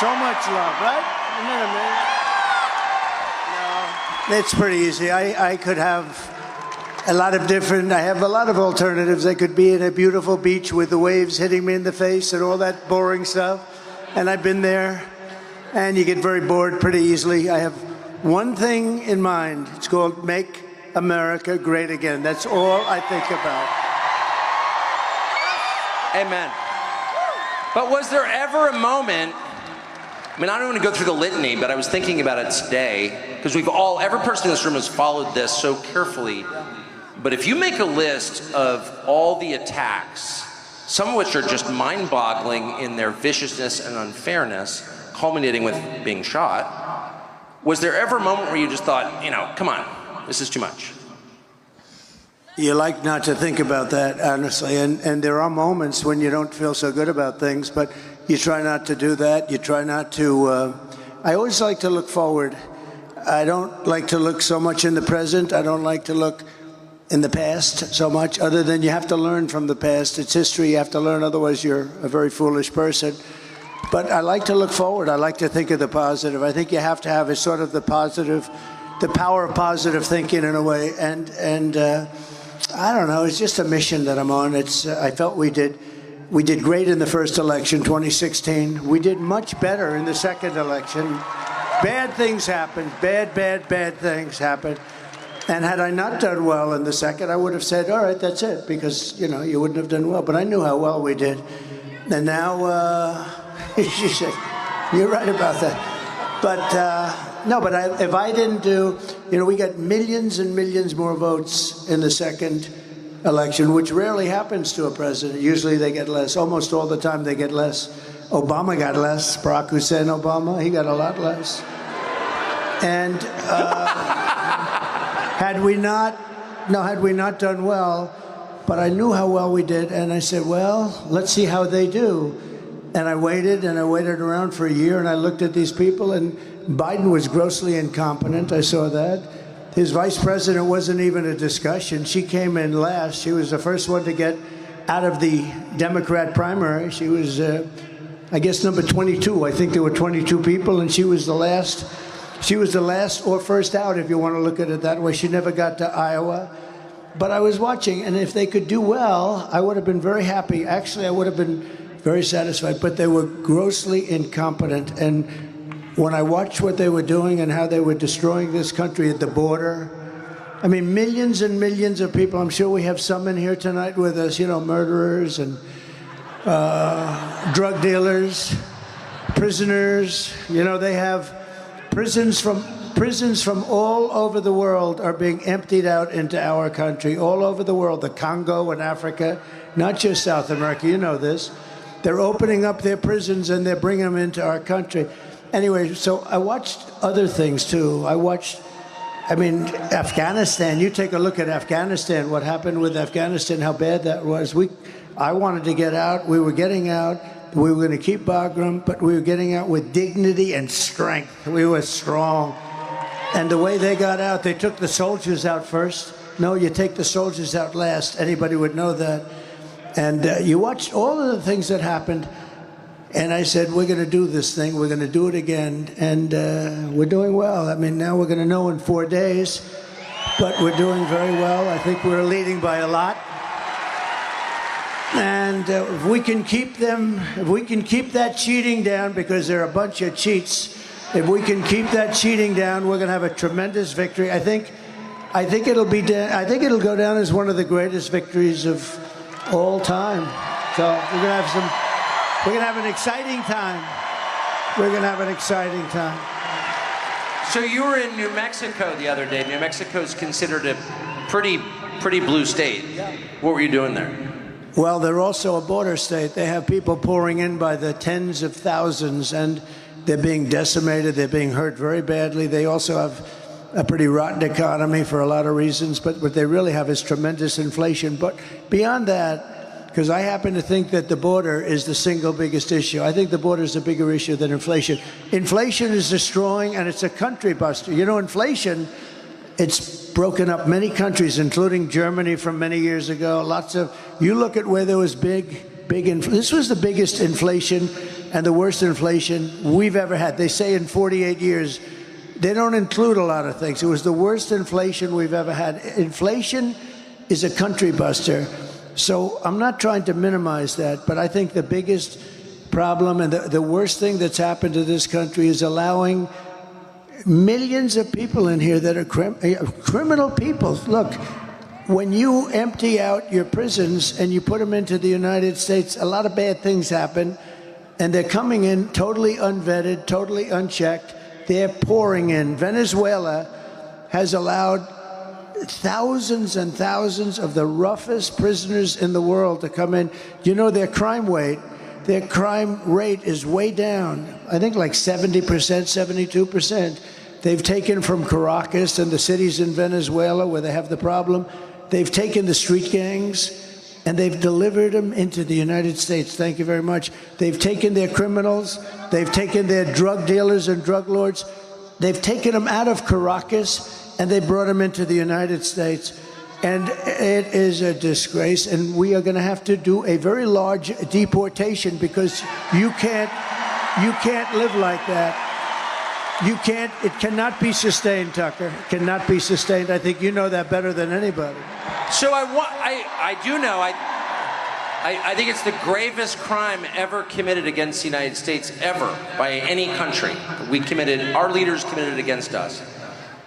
So much love, right? Isn't that amazing? No, it's pretty easy. I could have a lot of different, I have a lot of alternatives. I could be in a beautiful beach with the waves hitting me in the face and all that boring stuff. And I've been there, and you get very bored pretty easily. I have one thing in mind. It's called Make America Great Again. That's all I think about. Amen. But was there ever a moment, I mean, I don't want to go through the litany, but I was thinking about it today, because every person in this room has followed this so carefully. But if you make a list of all the attacks, some of which are just mind-boggling in their viciousness and unfairness, culminating with being shot, was there ever a moment where you just thought, come on, this is too much? You like not to think about that, honestly, and there are moments when you don't feel so good about things, but you try not to do that. You try not to, I always like to look forward. I don't like to look so much in the present. I don't like to look in the past so much, other than you have to learn from the past. It's history, you have to learn, otherwise you're a very foolish person. But I like to look forward. I like to think of the positive. I think you have to have a sort of the power of positive thinking in a way. And I don't know, it's just a mission that I'm on. I felt we did great in the first election, 2016. We did much better in the second election. Bad things happened, bad things happened. And had I not done well in the second, I would have said, all right, that's it, because, you wouldn't have done well. But I knew how well we did. And now, she said, you're right about that. But, no, but if I didn't do, we got millions and millions more votes in the second election, which rarely happens to a president. Usually they get less. Almost all the time they get less. Obama got less. Barack Hussein Obama, he got a lot less. And had we not done well, but I knew how well we did, and I said, well, let's see how they do. And I waited around for a year, and I looked at these people, and Biden was grossly incompetent. I saw that. His vice president wasn't even a discussion. She came in last. She was the first one to get out of the Democrat primary. She was, I guess, number 22. I think there were 22 people, and she was the last. She was the last or first out, if you want to look at it that way. She never got to Iowa. But I was watching, and if they could do well, I would have been very happy. Actually, I would have been very satisfied. But they were grossly incompetent. And when I watched what they were doing and how they were destroying this country at the border, I mean, millions and millions of people. I'm sure we have some in here tonight with us, murderers and drug dealers, prisoners. They have prisons from all over the world are being emptied out into our country, all over the world, the Congo and Africa, not just South America. You know this. They're opening up their prisons and they're bringing them into our country. Anyway, so I watched other things too. Afghanistan. You take a look at Afghanistan, what happened with Afghanistan, how bad that was. I wanted to get out. We were getting out. We were going to keep Bagram, but we were getting out with dignity and strength. We were strong. And the way they got out, they took the soldiers out first. No, you take the soldiers out last. Anybody would know that. And you watched all of the things that happened. And I said, we're going to do this thing. We're going to do it again. And we're doing well. I mean, now we're going to know in 4 days. But we're doing very well. I think we're leading by a lot. And if we can keep that cheating down, because they're a bunch of cheats, if we can keep that cheating down, we're going to have a tremendous victory. I think it'll go down as one of the greatest victories of all time. So we're going to have an exciting time. We're going to have an exciting time. So you were in New Mexico the other day. New Mexico is considered a pretty blue state. What were you doing there? Well, they're also a border state. They have people pouring in by the tens of thousands, and they're being decimated. They're being hurt very badly. They also have a pretty rotten economy for a lot of reasons, but what they really have is tremendous inflation. But beyond that, because I happen to think that the border is the single biggest issue. I think the border is a bigger issue than inflation. Inflation is destroying, and it's a country buster. Inflation, it's broken up many countries, including Germany from many years ago. You look at where there was big this was the biggest inflation and the worst inflation we've ever had. They say in 48 years. They don't include a lot of things. It was the worst inflation we've ever had. Inflation is a country buster. So I'm not trying to minimize that, but I think the biggest problem and the worst thing that's happened to this country is allowing millions of people in here that are criminal people. Look, when you empty out your prisons and you put them into the United States, a lot of bad things happen, and they're coming in totally unvetted, totally unchecked. They're pouring in. Venezuela has allowed thousands and thousands of the roughest prisoners in the world to come in. You know, their crime rate is way down. I think like 70%, 72%. They've taken from Caracas and the cities in Venezuela where they have the problem. They've taken the street gangs and they've delivered them into the United States. Thank you very much. They've taken their criminals. They've taken their drug dealers and drug lords. They've taken them out of Caracas and they brought them into the United States. And it is a disgrace. And we are going to have to do a very large deportation because you can't live like that. You can't, it cannot be sustained, Tucker. It cannot be sustained. I think you know that better than anybody. So I do know, I think it's the gravest crime ever committed against the United States, ever, by any country. Our leaders committed against us.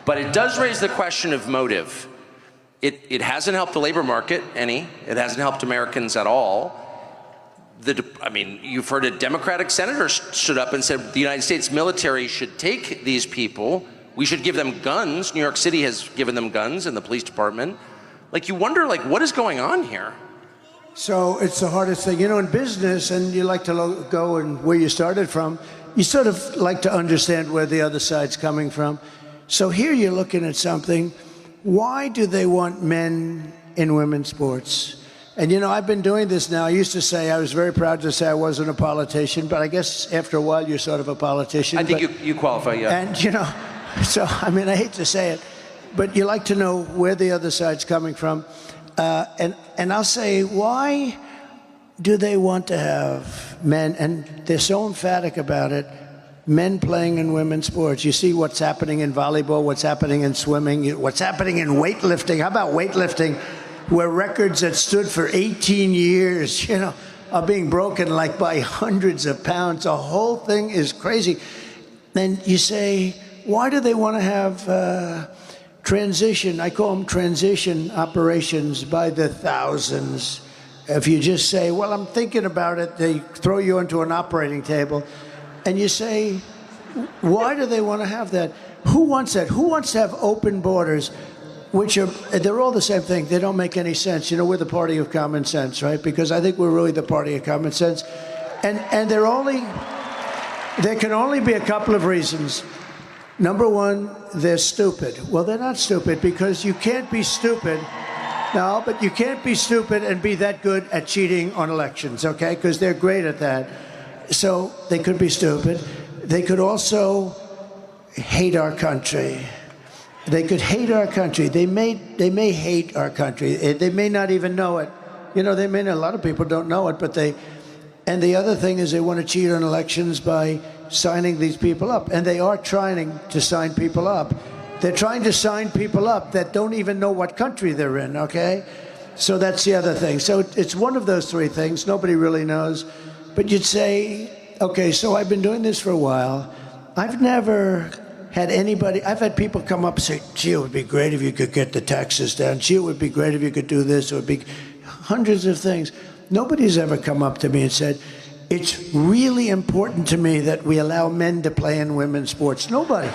But it does raise the question of motive. It hasn't helped the labor market any. It hasn't helped Americans at all. You've heard a Democratic senator stood up and said the United States military should take these people. We should give them guns. New York City has given them guns in the police department. You wonder, what is going on here? So it's the hardest thing. You know, in business, and you like to go and where you started from, you sort of like to understand where the other side's coming from. So here you're looking at something. Why do they want men in women's sports? And, you know, I've been doing this now. I used to say, I was very proud to say I wasn't a politician, but I guess after a while you're sort of a politician. I think you qualify, yeah. And, you know, so, I mean, I hate to say it, but you like to know where the other side's coming from. And I'll say, why do they want to have men, and they're so emphatic about it, men playing in women's sports? You see what's happening in volleyball, what's happening in swimming, what's happening in weightlifting. How about weightlifting, where records that stood for 18 years, you know, are being broken by hundreds of pounds. The whole thing is crazy. Then you say, why do they want to have transition? I call them transition operations by the thousands. If you just say, well, I'm thinking about it, they throw you into an operating table. And you say, why do they want to have that? Who wants that? Who wants to have open borders? They're all the same thing. They don't make any sense. You know, we're the party of common sense, right? Because I think we're really the party of common sense. And there can only be a couple of reasons. Number one, they're stupid. Well, they're not stupid because you can't be stupid. No, but you can't be stupid and be that good at cheating on elections, okay? Because they're great at that. So they could be stupid. They could also hate our country. They could hate our country. They may hate our country. They may not even know it. You know, a lot of people don't know it, but and the other thing is they want to cheat on elections by signing these people up. And they are trying to sign people up. They're trying to sign people up that don't even know what country they're in, okay? So that's the other thing. So it's one of those three things. Nobody really knows. But you'd say, okay, so I've been doing this for a while. I've never had I've had people come up and say, gee, it would be great if you could get the taxes down. Gee, it would be great if you could do this. It would be hundreds of things. Nobody's ever come up to me and said, it's really important to me that we allow men to play in women's sports. Nobody.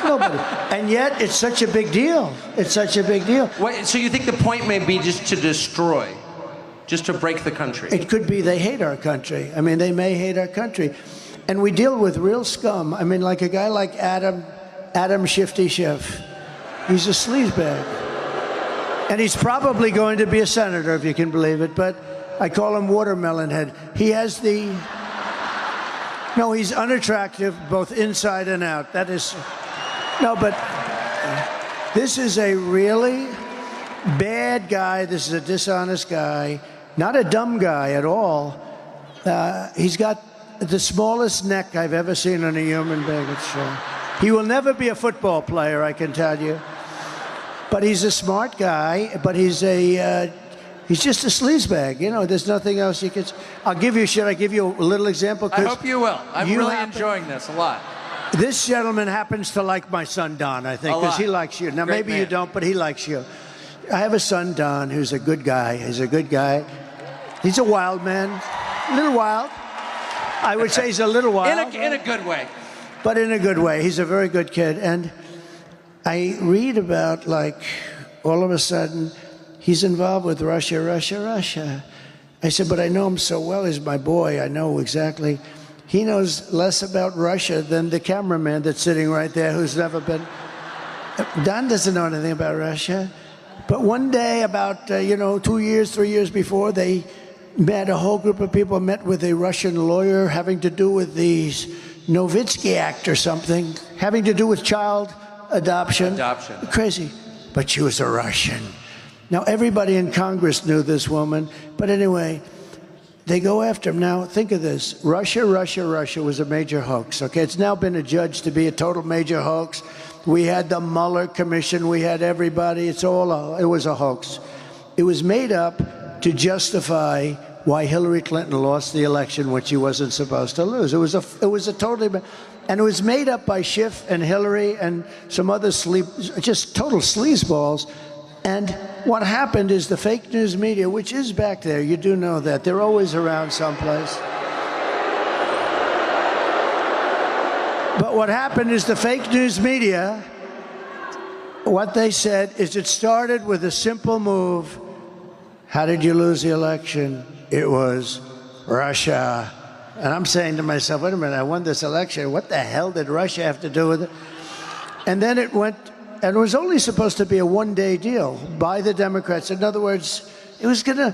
Nobody. And yet, it's such a big deal. It's such a big deal. Wait, so you think the point may be just to destroy, just to break the country? It could be they hate our country. I mean, they may hate our country. And we deal with real scum. I mean, like a guy like Adam Shifty Schiff. He's a sleazebag. And he's probably going to be a senator, if you can believe it. But I call him Watermelon Head. No, he's unattractive, both inside and out. But this is a really bad guy. This is a dishonest guy. Not a dumb guy at all. He's got the smallest neck I've ever seen on a human being. He will never be a football player, I can tell you. But he's a smart guy, but he's just a sleazebag. You know, there's nothing else you can... Should I give you a little example? I hope you will. I'm really enjoying this a lot. This gentleman happens to like my son, Don, I think, because he likes you. Now, maybe you don't, but he likes you. I have a son, Don, who's a good guy. He's a good guy. He's a wild man. A little wild. I would say he's a little wild. In a good way. But in a good way. He's a very good kid. And I read about, like, all of a sudden, he's involved with Russia. I said, but I know him so well. He's my boy. I know exactly. He knows less about Russia than the cameraman that's sitting right there who's never been. Don doesn't know anything about Russia. But one day, about, 2 years, 3 years before, they met, a whole group of people met with a Russian lawyer having to do with the Novitzky Act or something, having to do with child adoption. Crazy. But she was a Russian. Now, everybody in Congress knew this woman. But anyway, they go after him. Now, think of this. Russia was a major hoax, okay? It's now been adjudged to be a total major hoax. We had the Mueller Commission. We had everybody. It was a hoax. It was made up to justify why Hillary Clinton lost the election when she wasn't supposed to lose. It was a totally... And it was made up by Schiff and Hillary and some other just total sleazeballs. And what happened is the fake news media, which is back there, you do know that. They're always around someplace. But what happened is the fake news media, what they said is it started with a simple move. How did you lose the election? It was Russia. And I'm saying to myself, wait a minute, I won this election. What the hell did Russia have to do with it? And then it went, and it was only supposed to be a one-day deal by the Democrats. In other words, it was going to,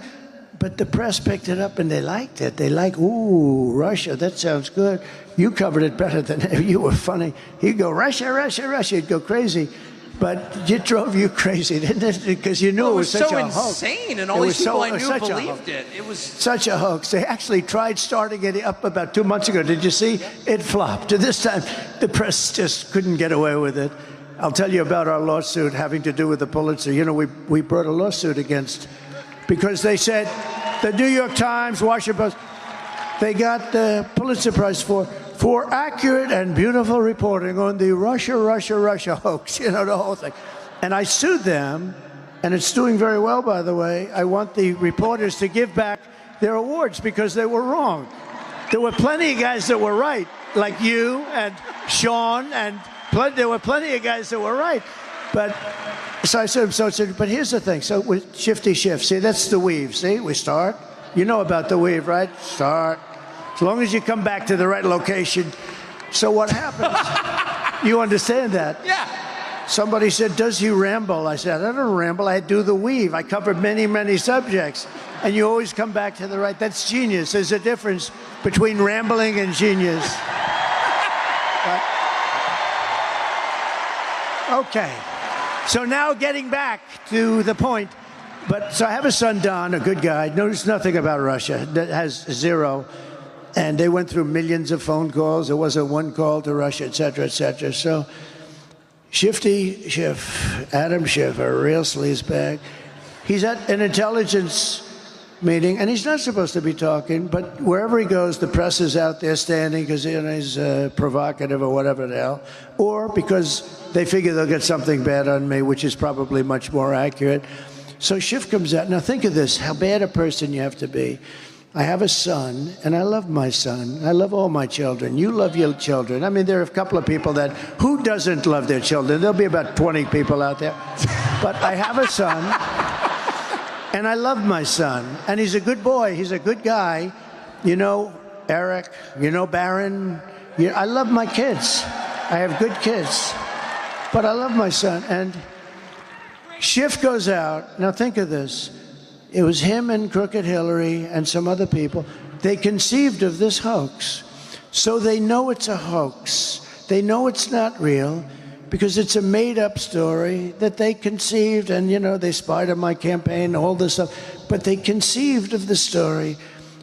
but the press picked it up and they liked it. They like, ooh, Russia, that sounds good. You covered it better than you were funny. He'd go, Russia. He'd go crazy. But it drove you crazy, didn't it? Because you knew it was such a hoax. It was so insane, and all these people I knew believed it. It was such a hoax. They actually tried starting it up about 2 months ago. Did you see? It flopped. This time, the press just couldn't get away with it. I'll tell you about our lawsuit having to do with the Pulitzer. You know, we brought a lawsuit against, because they said, the New York Times, Washington Post, they got the Pulitzer Prize for accurate and beautiful reporting on the Russia hoax, you know, the whole thing. And I sued them, and it's doing very well, by the way. I want the reporters to give back their awards because they were wrong. There were plenty of guys that were right, like you and Sean, and there were plenty of guys that were right. But so I said, but here's the thing. So with Shifty Schiff, see, that's the weave. See, we start. You know about the weave, right? Start. As long as you come back to the right location. So what happens? You understand that? Yeah. Somebody said, does he ramble? I said, I don't ramble. I do the weave. I covered many, many subjects. And you always come back to the right. That's genius. There's a difference between rambling and genius. Okay. So now getting back to the point. So I have a son, Don, a good guy, knows nothing about Russia, that has zero. And they went through millions of phone calls. There wasn't one call to Russia, et cetera, et cetera. So Shifty Schiff, Adam Schiff, a real sleazebag, he's at an intelligence meeting, and he's not supposed to be talking, but wherever he goes, the press is out there standing because he's provocative or whatever the hell, or because they figure they'll get something bad on me, which is probably much more accurate. So Schiff comes out. Now think of this, how bad a person you have to be. I have a son, and I love my son. I love all my children. You love your children. I mean, there are a couple of people that, who doesn't love their children? There'll be about 20 people out there. But I have a son, and I love my son. And he's a good boy. He's a good guy. You know Eric, you know Barron. I love my kids. I have good kids. But I love my son. And Schiff goes out. Now think of this. It was him and Crooked Hillary and some other people. They conceived of this hoax. So they know it's a hoax. They know it's not real because it's a made-up story that they conceived, and, you know, they spied on my campaign, all this stuff. But they conceived of the story,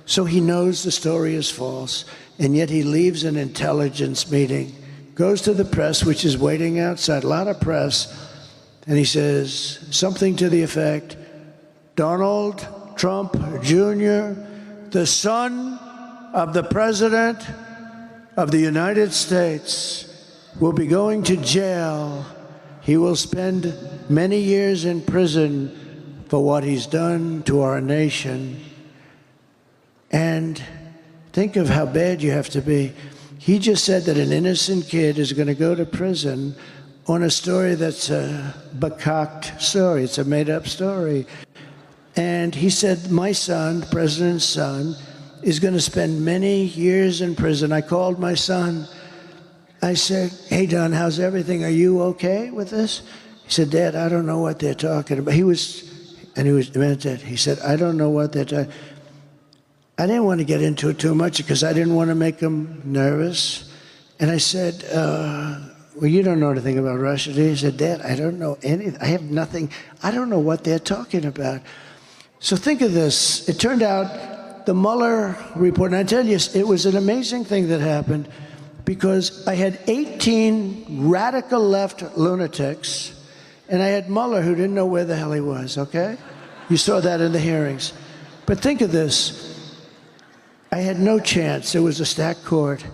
so he knows the story is false. and yet he leaves an intelligence meeting, goes to the press, which is waiting outside, a lot of press, and he says something to the effect, Donald Trump Jr., the son of the President of the United States, will be going to jail. He will spend many years in prison for what he's done to our nation. And think of how bad you have to be. He just said that an innocent kid is going to go to prison on a story that's a bacocked story. It's a made-up story. And he said, my son, the president's son, is going to spend many years in prison. I called my son. I said, hey, Don, how's everything? Are you okay with this? He said, Dad, I don't know what they're talking about. He meant it. He said, I don't know what they're talking about. I didn't want to get into it too much because I didn't want to make him nervous. And I said, well, you don't know anything about Russia, do you? He said, Dad, I don't know anything. I have nothing. I don't know what they're talking about. So think of this. It turned out the Mueller report, and I tell you, it was an amazing thing that happened because I had 18 radical left lunatics, and I had Mueller who didn't know where the hell he was, okay? You saw that in the hearings. But think of this. I had no chance. It was a stacked court,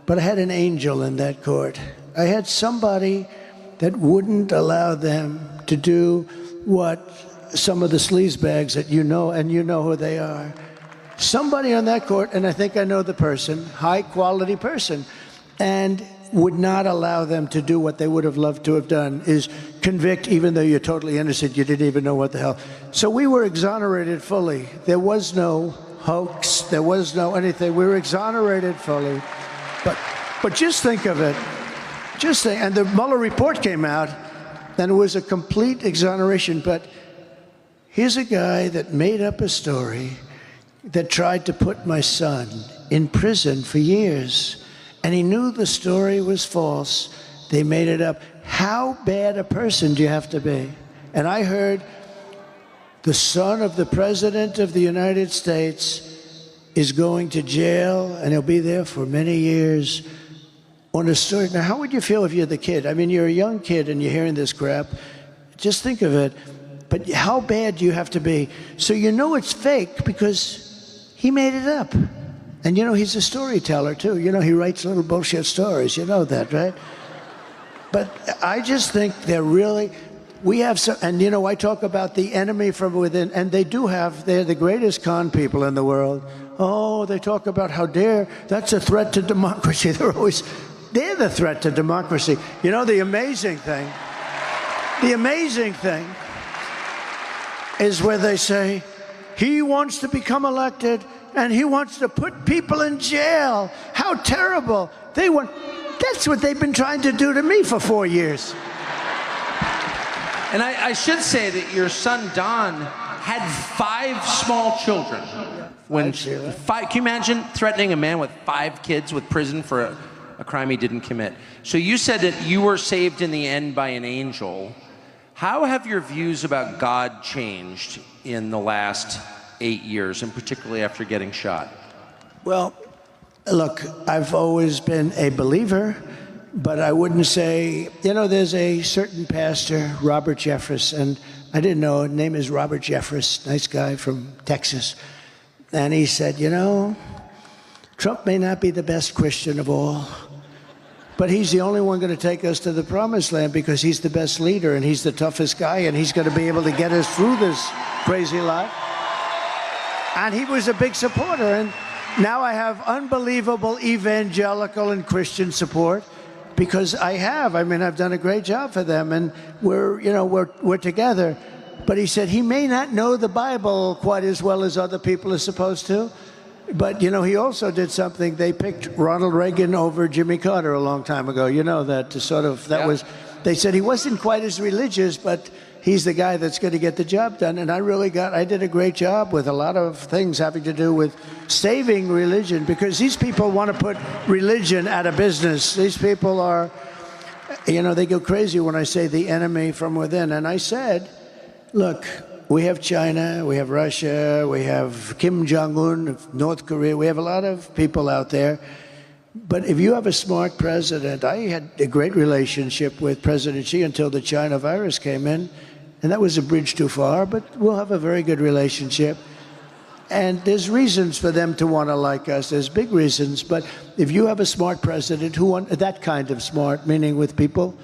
but I had an angel in that court. I had somebody that wouldn't allow them to do what some of the sleazebags that you know, and you know who they are. Somebody on that court, and I think I know the person, high-quality person, and would not allow them to do what they would have loved to have done, is convict even though you're totally innocent, you didn't even know what the hell. So we were exonerated fully. There was no hoax, there was no anything. We were exonerated fully. But just think of it. Just think, and the Mueller report came out, and it was a complete exoneration. But here's a guy that made up a story that tried to put my son in prison for years. And he knew the story was false. They made it up. How bad a person do you have to be? And I heard the son of the President of the United States is going to jail, and he'll be there for many years on a story. Now, how would you feel if you're the kid? I mean, you're a young kid and you're hearing this crap. Just think of it. But how bad do you have to be? So you know it's fake because he made it up. And you know, he's a storyteller, too. You know, he writes little bullshit stories. You know that, right? But I just think they're really... We have some, and you know, I talk about the enemy from within, and they do have, they're the greatest con people in the world. Oh, they talk about how dare, that's a threat to democracy. They're the threat to democracy. You know, the amazing thing is where they say, he wants to become elected, and he wants to put people in jail. How terrible. That's what they've been trying to do to me for 4 years. And I should say that your son, Don, had 5 small children. Can you imagine threatening a man with 5 kids with prison for a crime he didn't commit? So you said that you were saved in the end by an angel. How have your views about God changed in the last 8 years, and particularly after getting shot? Well, look, I've always been a believer. But I wouldn't say, you know, there's a certain pastor, Robert Jeffress, and I didn't know, his name is Robert Jeffress, nice guy from Texas. And he said, you know, Trump may not be the best Christian of all, but he's the only one going to take us to the promised land because he's the best leader and he's the toughest guy and he's going to be able to get us through this crazy life. And he was a big supporter. And now I have unbelievable evangelical and Christian support. Because I've done a great job for them, and we're together. But he said he may not know the Bible quite as well as other people are supposed to. But, you know, he also did something. They picked Ronald Reagan over Jimmy Carter a long time ago. You know that, they said he wasn't quite as religious, but he's the guy that's going to get the job done. And I did a great job with a lot of things having to do with saving religion, because these people want to put religion out of business. These people are, you know, they go crazy when I say the enemy from within. And I said, look, we have China, we have Russia, we have Kim Jong-un of North Korea, we have a lot of people out there. But if you have a smart president, I had a great relationship with President Xi until the China virus came in, and that was a bridge too far, but we'll have a very good relationship. And there's reasons for them to want to like us. There's big reasons. But if you have a smart president who wants that kind of smart, meaning with people,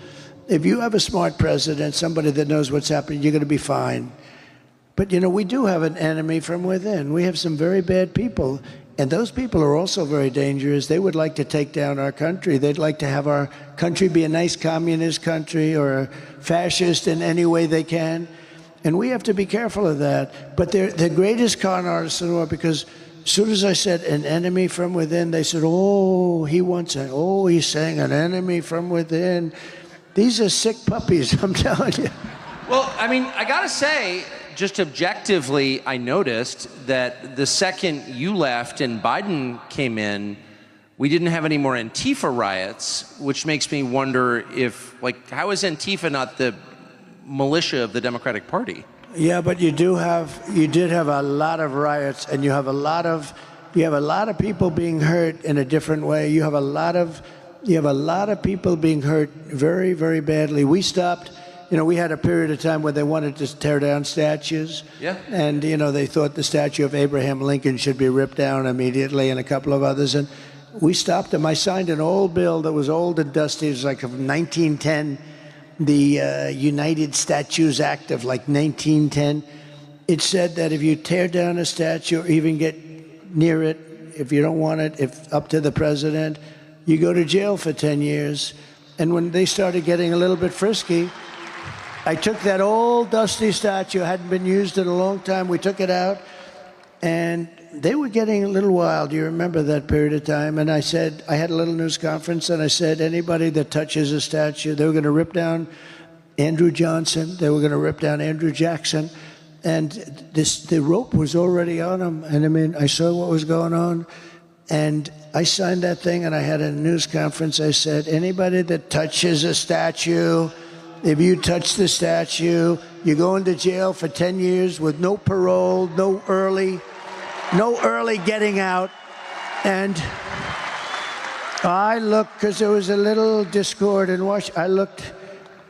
if you have a smart president, somebody that knows what's happening, you're going to be fine. But, we do have an enemy from within. We have some very bad people. And those people are also very dangerous. They would like to take down our country. They'd like to have our country be a nice communist country or a fascist in any way they can. And we have to be careful of that. But they're the greatest con artists in the world, because as soon as I said an enemy from within, they said, he's saying an enemy from within. These are sick puppies, I'm telling you. Well, I gotta say, just objectively, I noticed that the second you left and Biden came in, we didn't have any more Antifa riots, which makes me wonder how is Antifa not the militia of the Democratic Party? Yeah, but you did have a lot of riots, and you have a lot of people being hurt in a different way. You have a lot of people being hurt very, very badly. We stopped. We had a period of time where they wanted to tear down statues. Yeah. And, they thought the statue of Abraham Lincoln should be ripped down immediately, and a couple of others. And we stopped them. I signed an old bill that was old and dusty. It was like of 1910, the United Statues Act of 1910. It said that if you tear down a statue or even get near it, if you don't want it, if up to the president, you go to jail for 10 years. And when they started getting a little bit frisky, I took that old dusty statue, hadn't been used in a long time. We took it out, and they were getting a little wild. You remember that period of time? And I said, I had a little news conference, and I said, anybody that touches a statue, they were going to rip down Andrew Johnson. They were going to rip down Andrew Jackson. And the rope was already on them. And I saw what was going on. And I signed that thing, and I had a news conference. I said, anybody that touches a statue, if you touch the statue, you're going to jail for 10 years with no parole, no early getting out. And I looked, because there was a little discord in Washington. I looked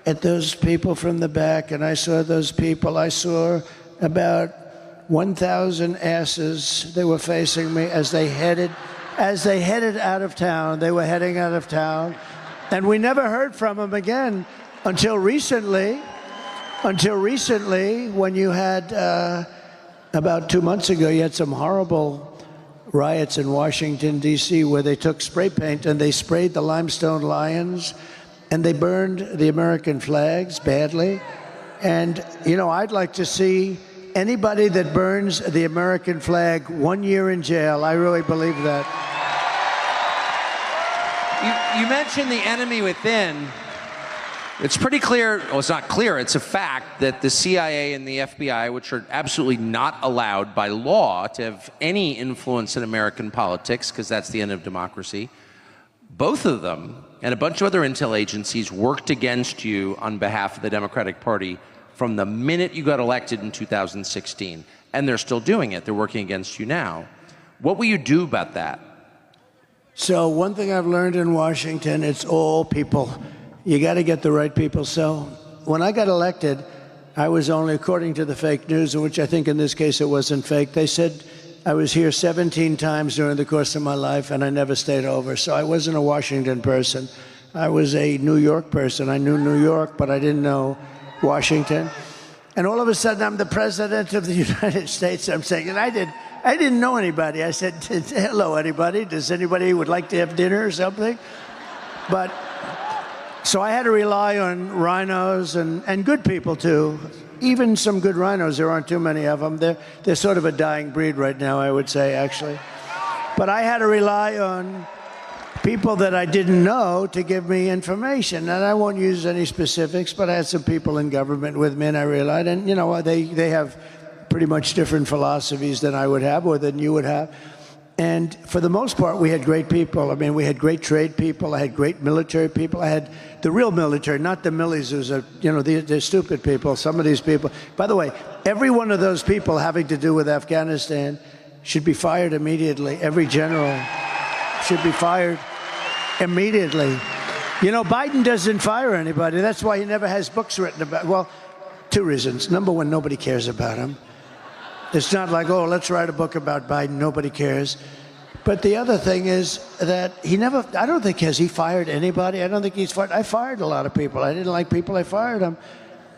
at those people from the back, and I saw those people. I saw about 1,000 asses. They were facing me as they headed out of town. They were heading out of town, and we never heard from them again. Until recently, when you had, about 2 months ago, you had some horrible riots in Washington, D.C., where they took spray paint and they sprayed the limestone lions, and they burned the American flags badly. And, I'd like to see anybody that burns the American flag 1 year in jail. I really believe that. You mentioned the enemy within. It's pretty clear, well, it's not clear, it's a fact that the CIA and the FBI, which are absolutely not allowed by law to have any influence in American politics, because that's the end of democracy, both of them and a bunch of other intel agencies worked against you on behalf of the Democratic Party from the minute you got elected in 2016. And they're still doing it. They're working against you now. What will you do about that? So one thing I've learned in Washington, it's all people. You got to get the right people. So when I got elected, I was only, according to the fake news, which I think in this case it wasn't fake, they said I was here 17 times during the course of my life, and I never stayed over. So I wasn't a Washington person. I was a New York person. I knew New York, but I didn't know Washington. And all of a sudden, I'm the president of the United States. I'm saying, and I didn't know anybody. I said, hello, anybody? Does anybody would like to have dinner or something? But so I had to rely on rhinos and good people, too. Even some good rhinos. There aren't too many of them. They're sort of a dying breed right now, I would say, actually. But I had to rely on people that I didn't know to give me information. And I won't use any specifics, but I had some people in government with me, and I realized, and, they have pretty much different philosophies than I would have or than you would have. And for the most part, we had great people. I mean, we had great trade people. I had great military people. I had the real military, not the millies who's, they're stupid people. Some of these people. By the way, every one of those people having to do with Afghanistan should be fired immediately. Every general should be fired. immediately. You know, Biden doesn't fire anybody. That's why he never has books written about. Well, two reasons. Number one, nobody cares about him. It's not like, oh, let's write a book about Biden. Nobody cares. But the other thing is that I don't think, has he fired anybody? I don't think he's fired. I fired a lot of people. I didn't like people. I fired them.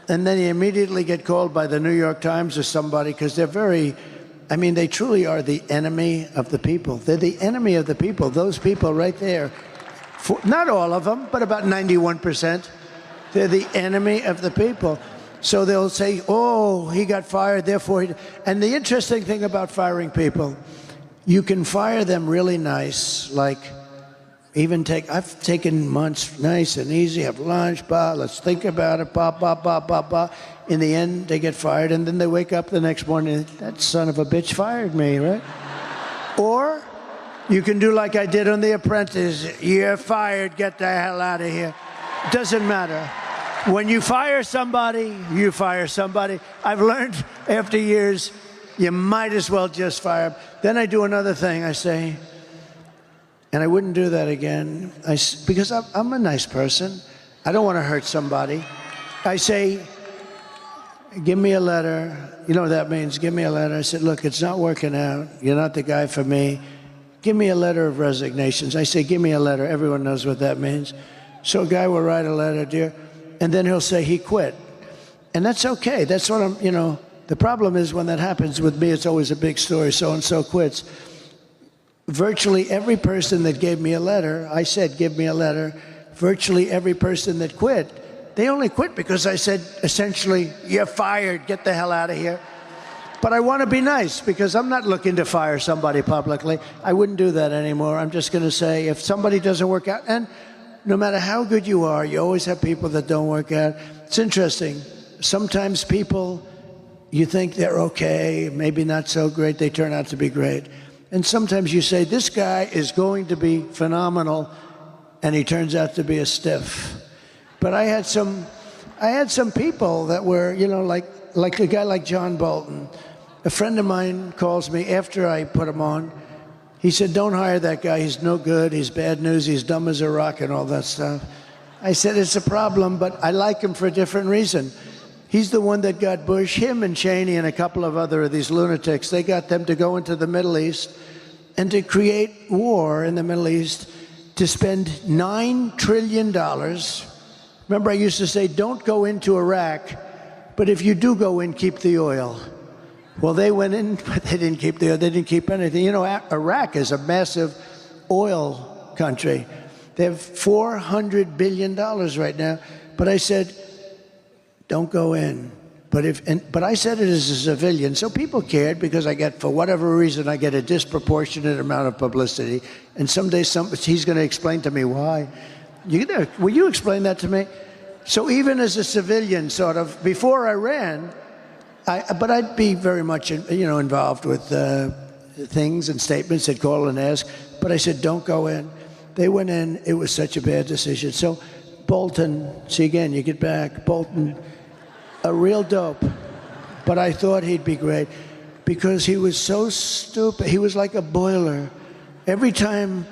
And then he immediately get called by the New York Times or somebody because they're they truly are the enemy of the people. They're the enemy of the people. Those people right there. Not all of them, but about 91%. They're the enemy of the people. So they'll say, oh, he got fired, therefore he... And the interesting thing about firing people, you can fire them really nice, like I've taken months nice and easy, have lunch, let's think about it, In the end, they get fired, and then they wake up the next morning, that son of a bitch fired me, right? Or you can do like I did on The Apprentice. You're fired, get the hell out of here. Doesn't matter. When you fire somebody, you fire somebody. I've learned after years, you might as well just fire them. Then I do another thing. I say, and I wouldn't do that again, because I'm a nice person. I don't want to hurt somebody. I say, give me a letter. You know what that means? Give me a letter. I said, look, it's not working out. You're not the guy for me. Give me a letter of resignations. I say, give me a letter. Everyone knows what that means. So a guy will write a letter, dear, and then he'll say he quit. And that's okay. That's what the problem is when that happens with me, it's always a big story. So-and-so quits. Virtually every person that gave me a letter, I said, give me a letter. Virtually every person that quit, they only quit because I said, essentially, you're fired. Get the hell out of here. But I want to be nice because I'm not looking to fire somebody publicly. I wouldn't do that anymore. I'm just going to say if somebody doesn't work out, and no matter how good you are, you always have people that don't work out. It's interesting. Sometimes people, you think they're okay, maybe not so great, they turn out to be great. And sometimes you say, this guy is going to be phenomenal, and he turns out to be a stiff. But I had some people that were, like a guy like John Bolton. A friend of mine calls me after I put him on. He said, don't hire that guy. He's no good. He's bad news. He's dumb as a rock and all that stuff. I said, it's a problem, but I like him for a different reason. He's the one that got Bush, him and Cheney and a couple of other of these lunatics. They got them to go into the Middle East and to create war in the Middle East, to spend $9 trillion. Remember, I used to say, don't go into Iraq, but if you do go in, keep the oil. Well, they went in, but they didn't keep the oil. They didn't keep anything. Iraq is a massive oil country. They have $400 billion right now. But I said, don't go in. But I said it as a civilian, so people cared because for whatever reason, I get a disproportionate amount of publicity. And someday he's going to explain to me why. Will you explain that to me? So even as a civilian, sort of, before I ran, but I'd be very much, involved with things and statements that call and ask. But I said, don't go in. They went in. It was such a bad decision. So Bolton, see again, you get back. Bolton, a real dope. But I thought he'd be great because he was so stupid. He was like a boiler. Every time,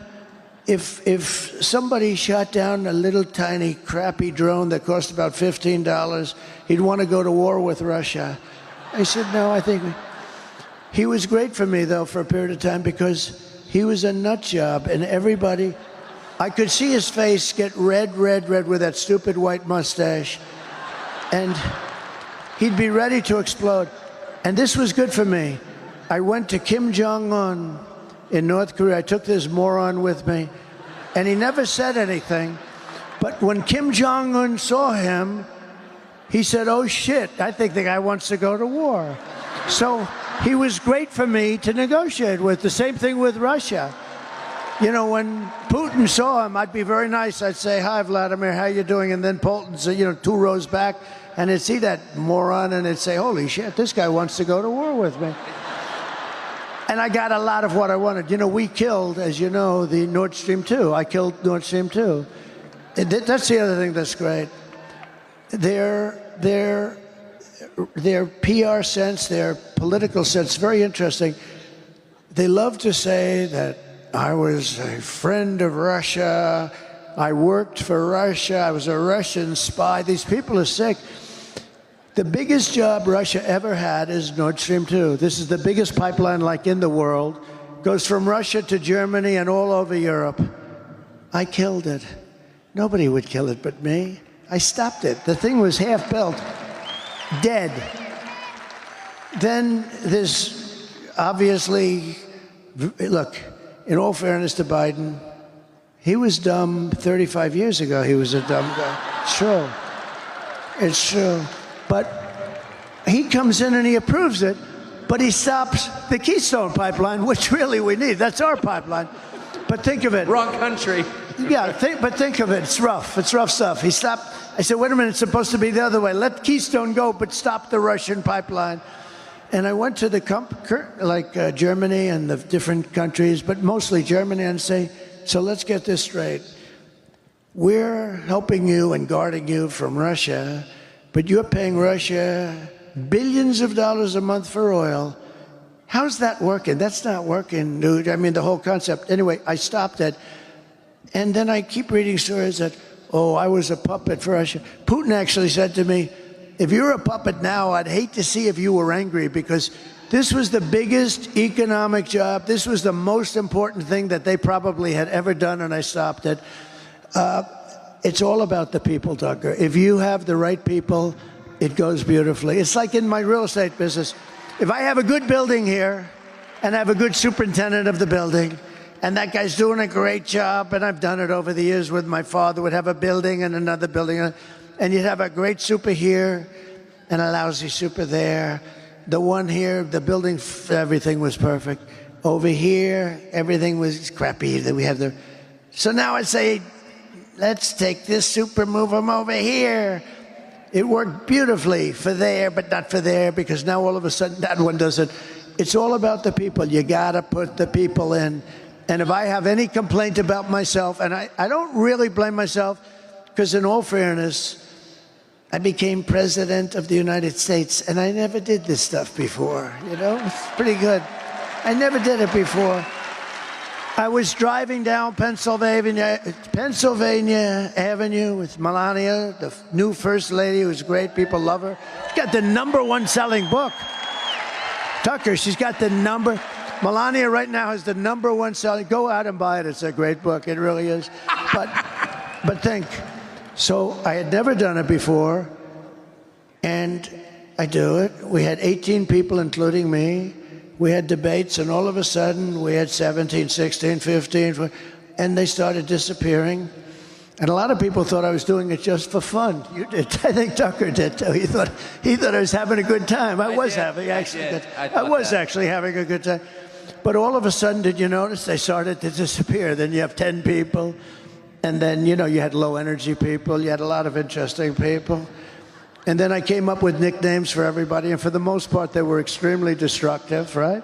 if somebody shot down a little tiny crappy drone that cost about $15, he'd want to go to war with Russia. I said, no, I think he was great for me, though, for a period of time because he was a nut job, and everybody, I could see his face get red with that stupid white mustache, and he'd be ready to explode. And this was good for me. I went to Kim Jong-un in North Korea. I took this moron with me, and he never said anything. But when Kim Jong-un saw him, he said, oh, shit, I think the guy wants to go to war. So he was great for me to negotiate with. The same thing with Russia. When Putin saw him, I'd be very nice. I'd say, hi, Vladimir, how you doing? And then Putin's, 2 rows back, and it'd see that moron, and it'd say, holy shit, this guy wants to go to war with me. And I got a lot of what I wanted. We killed, as you know, the Nord Stream 2. I killed Nord Stream 2. That's the other thing that's great. Their PR sense, their political sense, very interesting. They love to say that I was a friend of Russia. I worked for Russia. I was a Russian spy. These people are sick. The biggest job Russia ever had is Nord Stream 2. This is the biggest pipeline like in the world. Goes from Russia to Germany and all over Europe. I killed it. Nobody would kill it but me. I stopped it. The thing was half built, dead. Then there's obviously, look, in all fairness to Biden, he was dumb 35 years ago. He was a dumb guy. It's true. It's true. But he comes in and he approves it, but he stops the Keystone pipeline, which really we need. That's our pipeline. But think of it. Wrong country. Yeah, but think of it. It's rough. It's rough stuff. He stopped. I said, wait a minute, it's supposed to be the other way. Let Keystone go, but stop the Russian pipeline. And I went to the Germany and the different countries, but mostly Germany, and say, so let's get this straight. We're helping you and guarding you from Russia, but you're paying Russia billions of dollars a month for oil. How's that working? That's not working, dude. I mean, the whole concept. Anyway, I stopped it. And then I keep reading stories that, oh, I was a puppet for Russia. Putin actually said to me, if you're a puppet now, I'd hate to see if you were angry, because this was the biggest economic job. This was the most important thing that they probably had ever done, and I stopped it. It's all about the people, Tucker. If you have the right people, it goes beautifully. It's like in my real estate business. If I have a good building here and I have a good superintendent of the building, and that guy's doing a great job, and I've done it over the years with my father, would have a building and another building, and you'd have a great super here and a lousy super there. The one here, the building, everything was perfect. Over here, everything was crappy. That we have the. So now I say, let's take this super, move them over here. It worked beautifully for there, but not for there, because now all of a sudden that one doesn't. It's all about the people. You gotta put the people in. And if I have any complaint about myself, and I don't really blame myself, because in all fairness, I became president of the United States, and I never did this stuff before, you know? It's pretty good. I never did it before. I was driving down Pennsylvania Avenue with Melania, the new First Lady, who's great. People love her. She's got the #1 selling book. Tucker, she's got the number. Melania right now has the #1 selling. Go out and buy it. It's a great book. It really is. But think. So I had never done it before, and I do it. We had 18 people, including me. We had debates, and all of a sudden, we had 17, 16, 15, and they started disappearing. And a lot of people thought I was doing it just for fun. You did. I think Tucker did, too. He thought I was having a good time. I was having actually having a good time. But all of a sudden, did you notice they started to disappear? Then you have 10 people. And then, you know, you had low-energy people. You had a lot of interesting people. And then I came up with nicknames for everybody. And for the most part, they were extremely destructive, right?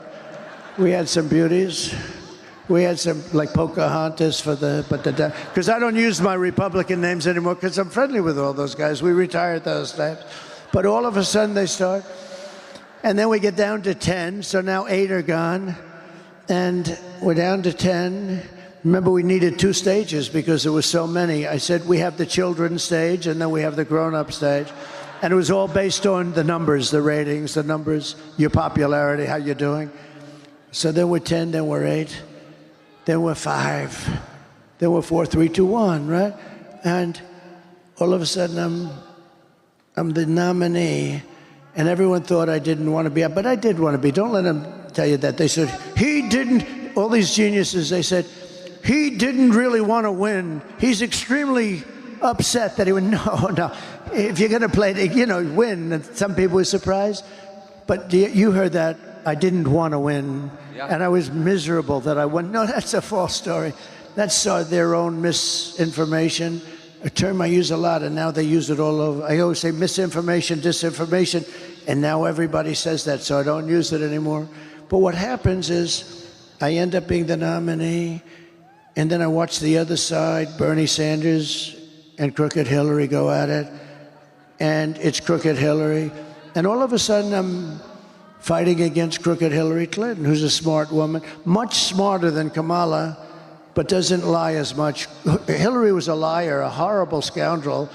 We had some beauties. We had some, like Pocahontas because I don't use my Republican names anymore, because I'm friendly with all those guys. We retired those names. But all of a sudden, they start. And then we get down to 10. So now 8 are gone. And we're down to 10. Remember, we needed 2 stages because there were so many. I said, we have the children's stage, and then we have the grown-up stage. And it was all based on the numbers, the ratings, the numbers, your popularity, how you're doing. So then we're 10, then we're 8, then we're 5, then we're 4, 3, 2, 1, right? And all of a sudden, I'm the nominee, and everyone thought I didn't want to be up, but I did want to be. Don't let them tell you that. They said, he didn't, all these geniuses, they said, he didn't really want to win. He's extremely upset that he would. No. If you're going to play, win, and some people were surprised. But you heard that I didn't want to win, and I was miserable that I won. No, that's a false story. That's their own misinformation, a term I use a lot, and now they use it all over. I always say misinformation, disinformation, and now everybody says that, so I don't use it anymore. But what happens is I end up being the nominee, and then I watch the other side, Bernie Sanders and Crooked Hillary go at it, and it's Crooked Hillary. And all of a sudden, I'm fighting against Crooked Hillary Clinton, who's a smart woman, much smarter than Kamala. but doesn't lie as much. Hillary was a liar, a horrible scoundrel,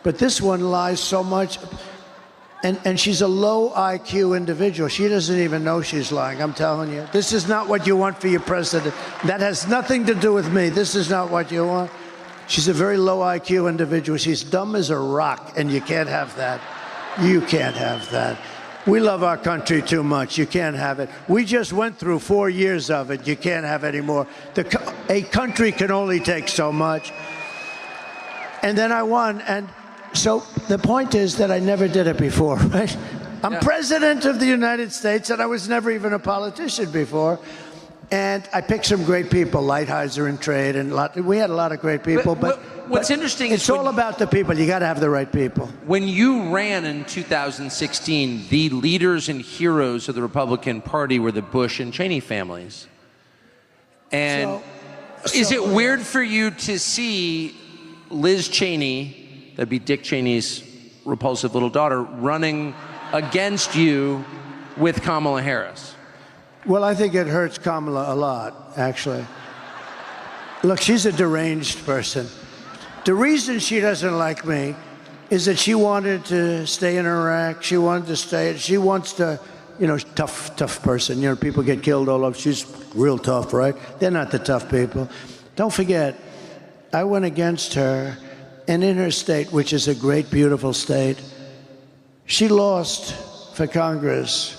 but this one lies so much. And she's a low IQ individual. She doesn't even know she's lying, I'm telling you. This is not what you want for your president. That has nothing to do with me. This is not what you want. She's a very low IQ individual. She's dumb as a rock, and you can't have that. You can't have that. We love our country too much. You can't have it. We just went through 4 years of it. You can't have any more. A country can only take so much. And then I won, and so the point is that I never did it before, right? I'm president of the United States, and I was never even a politician before. And I picked some great people, Lighthizer and Trade, and we had a lot of great people. But what's interesting is it's all about the people. You got to have the right people. When you ran in 2016, the leaders and heroes of the Republican Party were the Bush and Cheney families. And is it weird for you to see Liz Cheney, that'd be Dick Cheney's repulsive little daughter, running against you with Kamala Harris? Well, I think it hurts Kamala a lot, actually. Look, she's a deranged person. The reason she doesn't like me is that she wanted to stay in Iraq. She wanted to stay. She wants to, you know, tough person. You know, people get killed all over. She's real tough, right? They're not the tough people. Don't forget, I went against her, and in her state, which is a great, beautiful state, she lost for Congress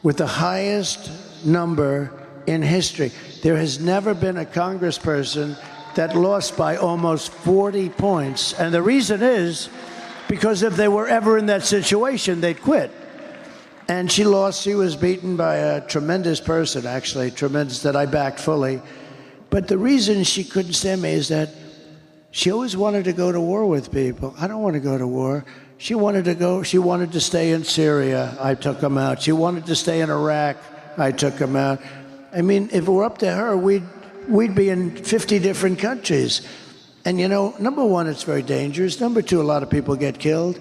with the highest number in history. There has never been a congressperson that lost by almost 40 points. And the reason is because if they were ever in that situation, they'd quit. And she lost. She was beaten by a tremendous person, actually, tremendous, that I backed fully. But the reason she couldn't stand me is that she always wanted to go to war with people. I don't want to go to war. She wanted to stay in Syria. I took them out. She wanted to stay in Iraq. I took them out. I mean, if it were up to her, we'd be in 50 different countries. And you know, number one, it's very dangerous. Number two, a lot of people get killed.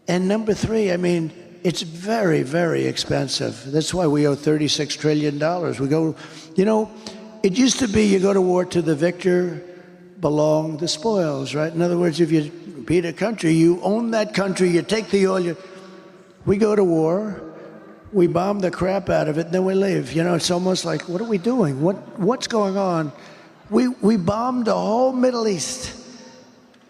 And number three, I mean, it's very, very expensive. That's why we owe $36 trillion. We go, you know, it used to be you go to war to the victor belong the spoils, right? In other words, if you beat a country, you own that country, you take the oil. We go to war. We bomb the crap out of it, and then we leave. You know, it's almost like, what are we doing? What's going on? We bombed the whole Middle East,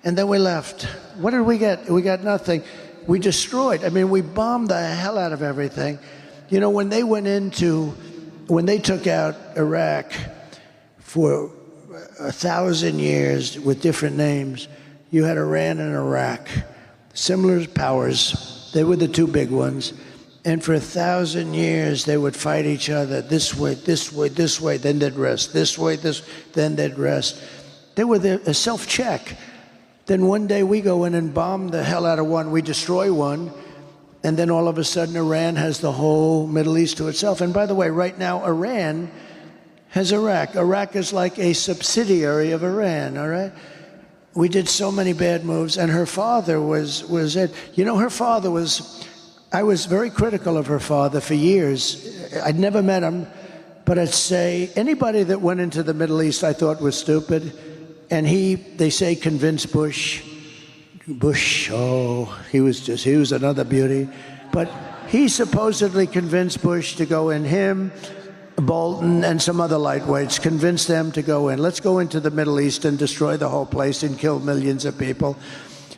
and then we left. What did we get? We got nothing. We destroyed. I mean, we bombed the hell out of everything. You know, when they took out Iraq for 1,000 years with different names, you had Iran and Iraq, similar powers. They were the two big ones. And for 1,000 years, they would fight each other this way, this way, this way, then they'd rest. This way, then they'd rest. They were a self-check. Then one day we go in and bomb the hell out of one. We destroy one. And then all of a sudden, Iran has the whole Middle East to itself. And by the way, right now, Iran has Iraq. Iraq is like a subsidiary of Iran, all right? We did so many bad moves. And her father was it. You know, her father was... I was very critical of her father for years. I'd never met him, but I'd say anybody that went into the Middle East I thought was stupid. And they say, convinced Bush. Bush, oh, he was another beauty. But he supposedly convinced Bush to go in, him, Bolton, and some other lightweights, convinced them to go in. Let's go into the Middle East and destroy the whole place and kill millions of people.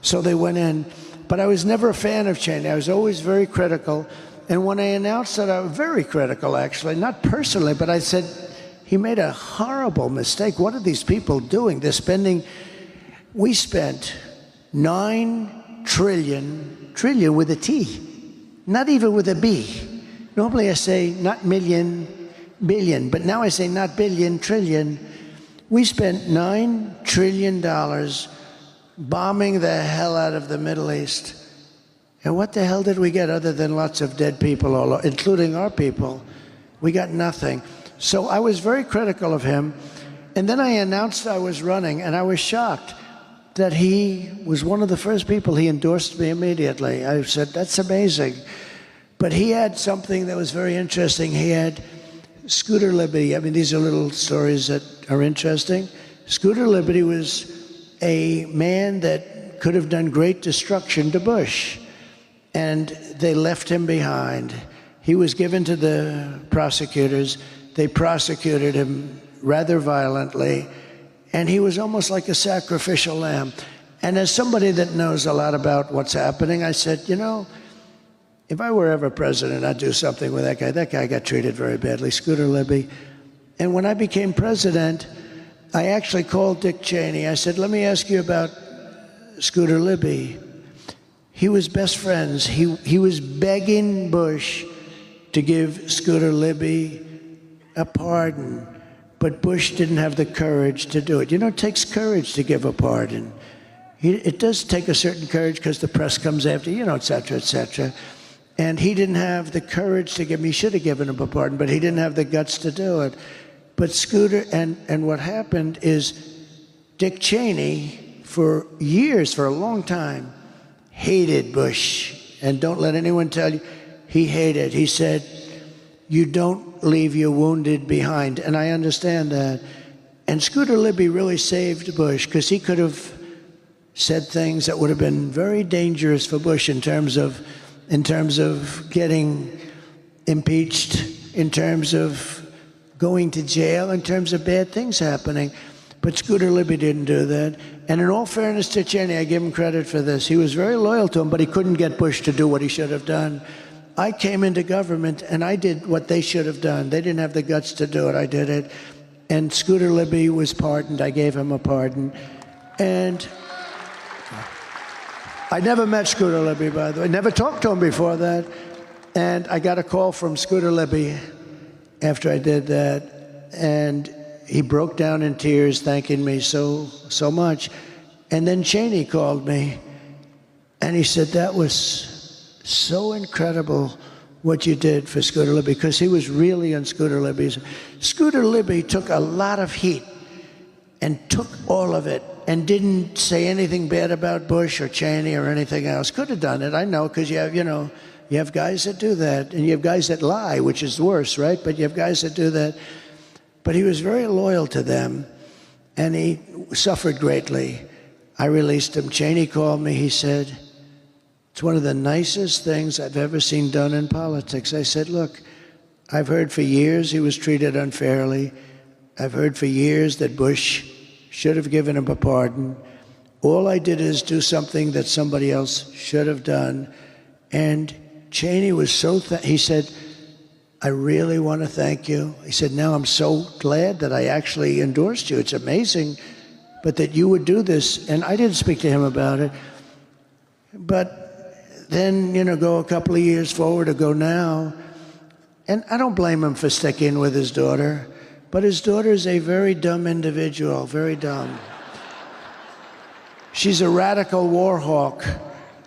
So they went in. But I was never a fan of Cheney. I was always very critical. And when I announced that, I was very critical, actually, not personally, but I said, he made a horrible mistake. What are these people doing? We spent 9 trillion with a T, not even with a B. Normally I say not million, billion, but now I say not billion, trillion. We spent $9 trillion bombing the hell out of the Middle East. And what the hell did we get other than lots of dead people, all over, including our people? We got nothing. So I was very critical of him. And then I announced I was running, and I was shocked that he was one of the first people. He endorsed me immediately. I said, that's amazing. But he had something that was very interesting. He had Scooter Libby, I mean, these are little stories that are interesting. Scooter Libby was a man that could have done great destruction to Bush, and they left him behind. He was given to the prosecutors. They prosecuted him rather violently, and he was almost like a sacrificial lamb. And as somebody that knows a lot about what's happening, I said, you know, if I were ever president, I'd do something with that guy. That guy got treated very badly, Scooter Libby. And when I became president, I actually called Dick Cheney. I said, let me ask you about Scooter Libby. He was best friends. He was begging Bush to give Scooter Libby a pardon, but Bush didn't have the courage to do it. You know, it takes courage to give a pardon. It does take a certain courage because the press comes after you, know, et cetera, et cetera. And he didn't have the courage to give him. He should have given him a pardon, but he didn't have the guts to do it. But Scooter, and what happened is Dick Cheney, for years, for a long time, hated Bush. And don't let anyone tell you, he hated. He said, you don't leave your wounded behind. And I understand that. And Scooter Libby really saved Bush, because he could have said things that would have been very dangerous for Bush in terms of getting impeached, in terms of going to jail, in terms of bad things happening. But Scooter Libby didn't do that. And in all fairness to Cheney, I give him credit for this. He was very loyal to him, but he couldn't get Bush to do what he should have done. I came into government, and I did what they should have done. They didn't have the guts to do it. I did it. And Scooter Libby was pardoned. I gave him a pardon. And I never met Scooter Libby, by the way. Never talked to him before that. And I got a call from Scooter Libby after I did that. And he broke down in tears, thanking me so much. And then Cheney called me, and he said, that was so incredible what you did for Scooter Libby, because he was really on Scooter Libby's. Scooter Libby took a lot of heat and took all of it and didn't say anything bad about Bush or Cheney or anything else. Could have done it, I know, because you have guys that do that, and you have guys that lie, which is worse, right? But you have guys that do that. But he was very loyal to them, and he suffered greatly. I released him. Cheney called me. He said, it's one of the nicest things I've ever seen done in politics. I said, look, I've heard for years he was treated unfairly. I've heard for years that Bush should have given him a pardon. All I did is do something that somebody else should have done. And Cheney was so, he said, I really want to thank you. He said, now I'm so glad that I actually endorsed you. It's amazing, but that you would do this. And I didn't speak to him about it. But then, go a couple of years forward or go now. And I don't blame him for sticking with his daughter. But his daughter is a very dumb individual, very dumb. She's a radical war hawk.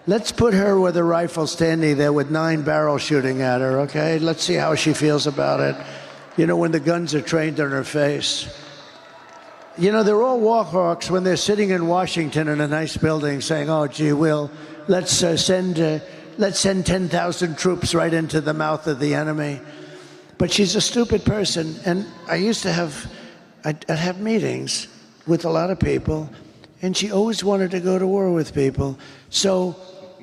Let's put her with a rifle standing there with 9 barrels shooting at her, okay? Let's see how she feels about it. When the guns are trained on her face. They're all war hawks when they're sitting in Washington in a nice building saying, oh, gee, let's send 10,000 troops right into the mouth of the enemy. But she's a stupid person. And I used to I'd have meetings with a lot of people, and she always wanted to go to war with people. So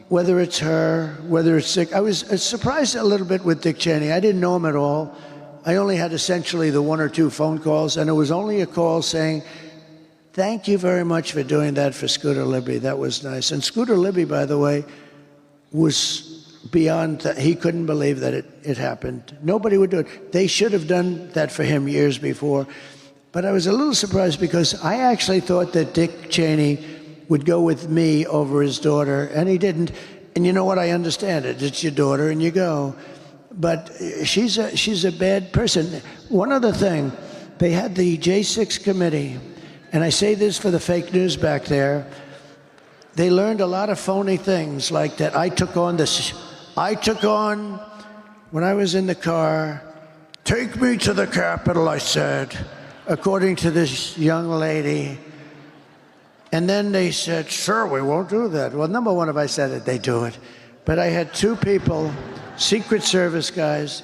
whether it's her, whether it's Dick, I was surprised a little bit with Dick Cheney. I didn't know him at all. I only had essentially the 1 or 2 phone calls, and it was only a call saying, thank you very much for doing that for Scooter Libby. That was nice. And Scooter Libby, by the way, was beyond, he couldn't believe that it happened. Nobody would do it. They should have done that for him years before. But I was a little surprised because I actually thought that Dick Cheney would go with me over his daughter, and he didn't. And you know what? I understand it. It's your daughter, and you go. But she's a bad person. One other thing, they had the J6 committee, and I say this for the fake news back there. They learned a lot of phony things, like that I took on when I was in the car, take me to the Capitol, I said, according to this young lady. And then they said, sure, we won't do that. Well, number one, if I said it, they do it. But I had 2 people, Secret Service guys,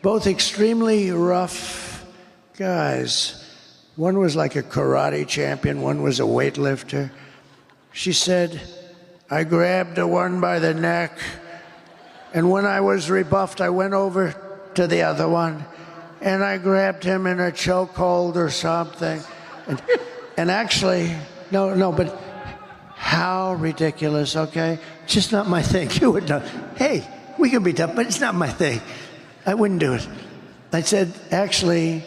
both extremely rough guys. One was like a karate champion, one was a weightlifter. She said, I grabbed the one by the neck, and when I was rebuffed, I went over to the other one, and I grabbed him in a chokehold or something. And actually, no, but how ridiculous, okay? Just not my thing. You would know. Hey, we can be tough, but it's not my thing. I wouldn't do it. I said, actually,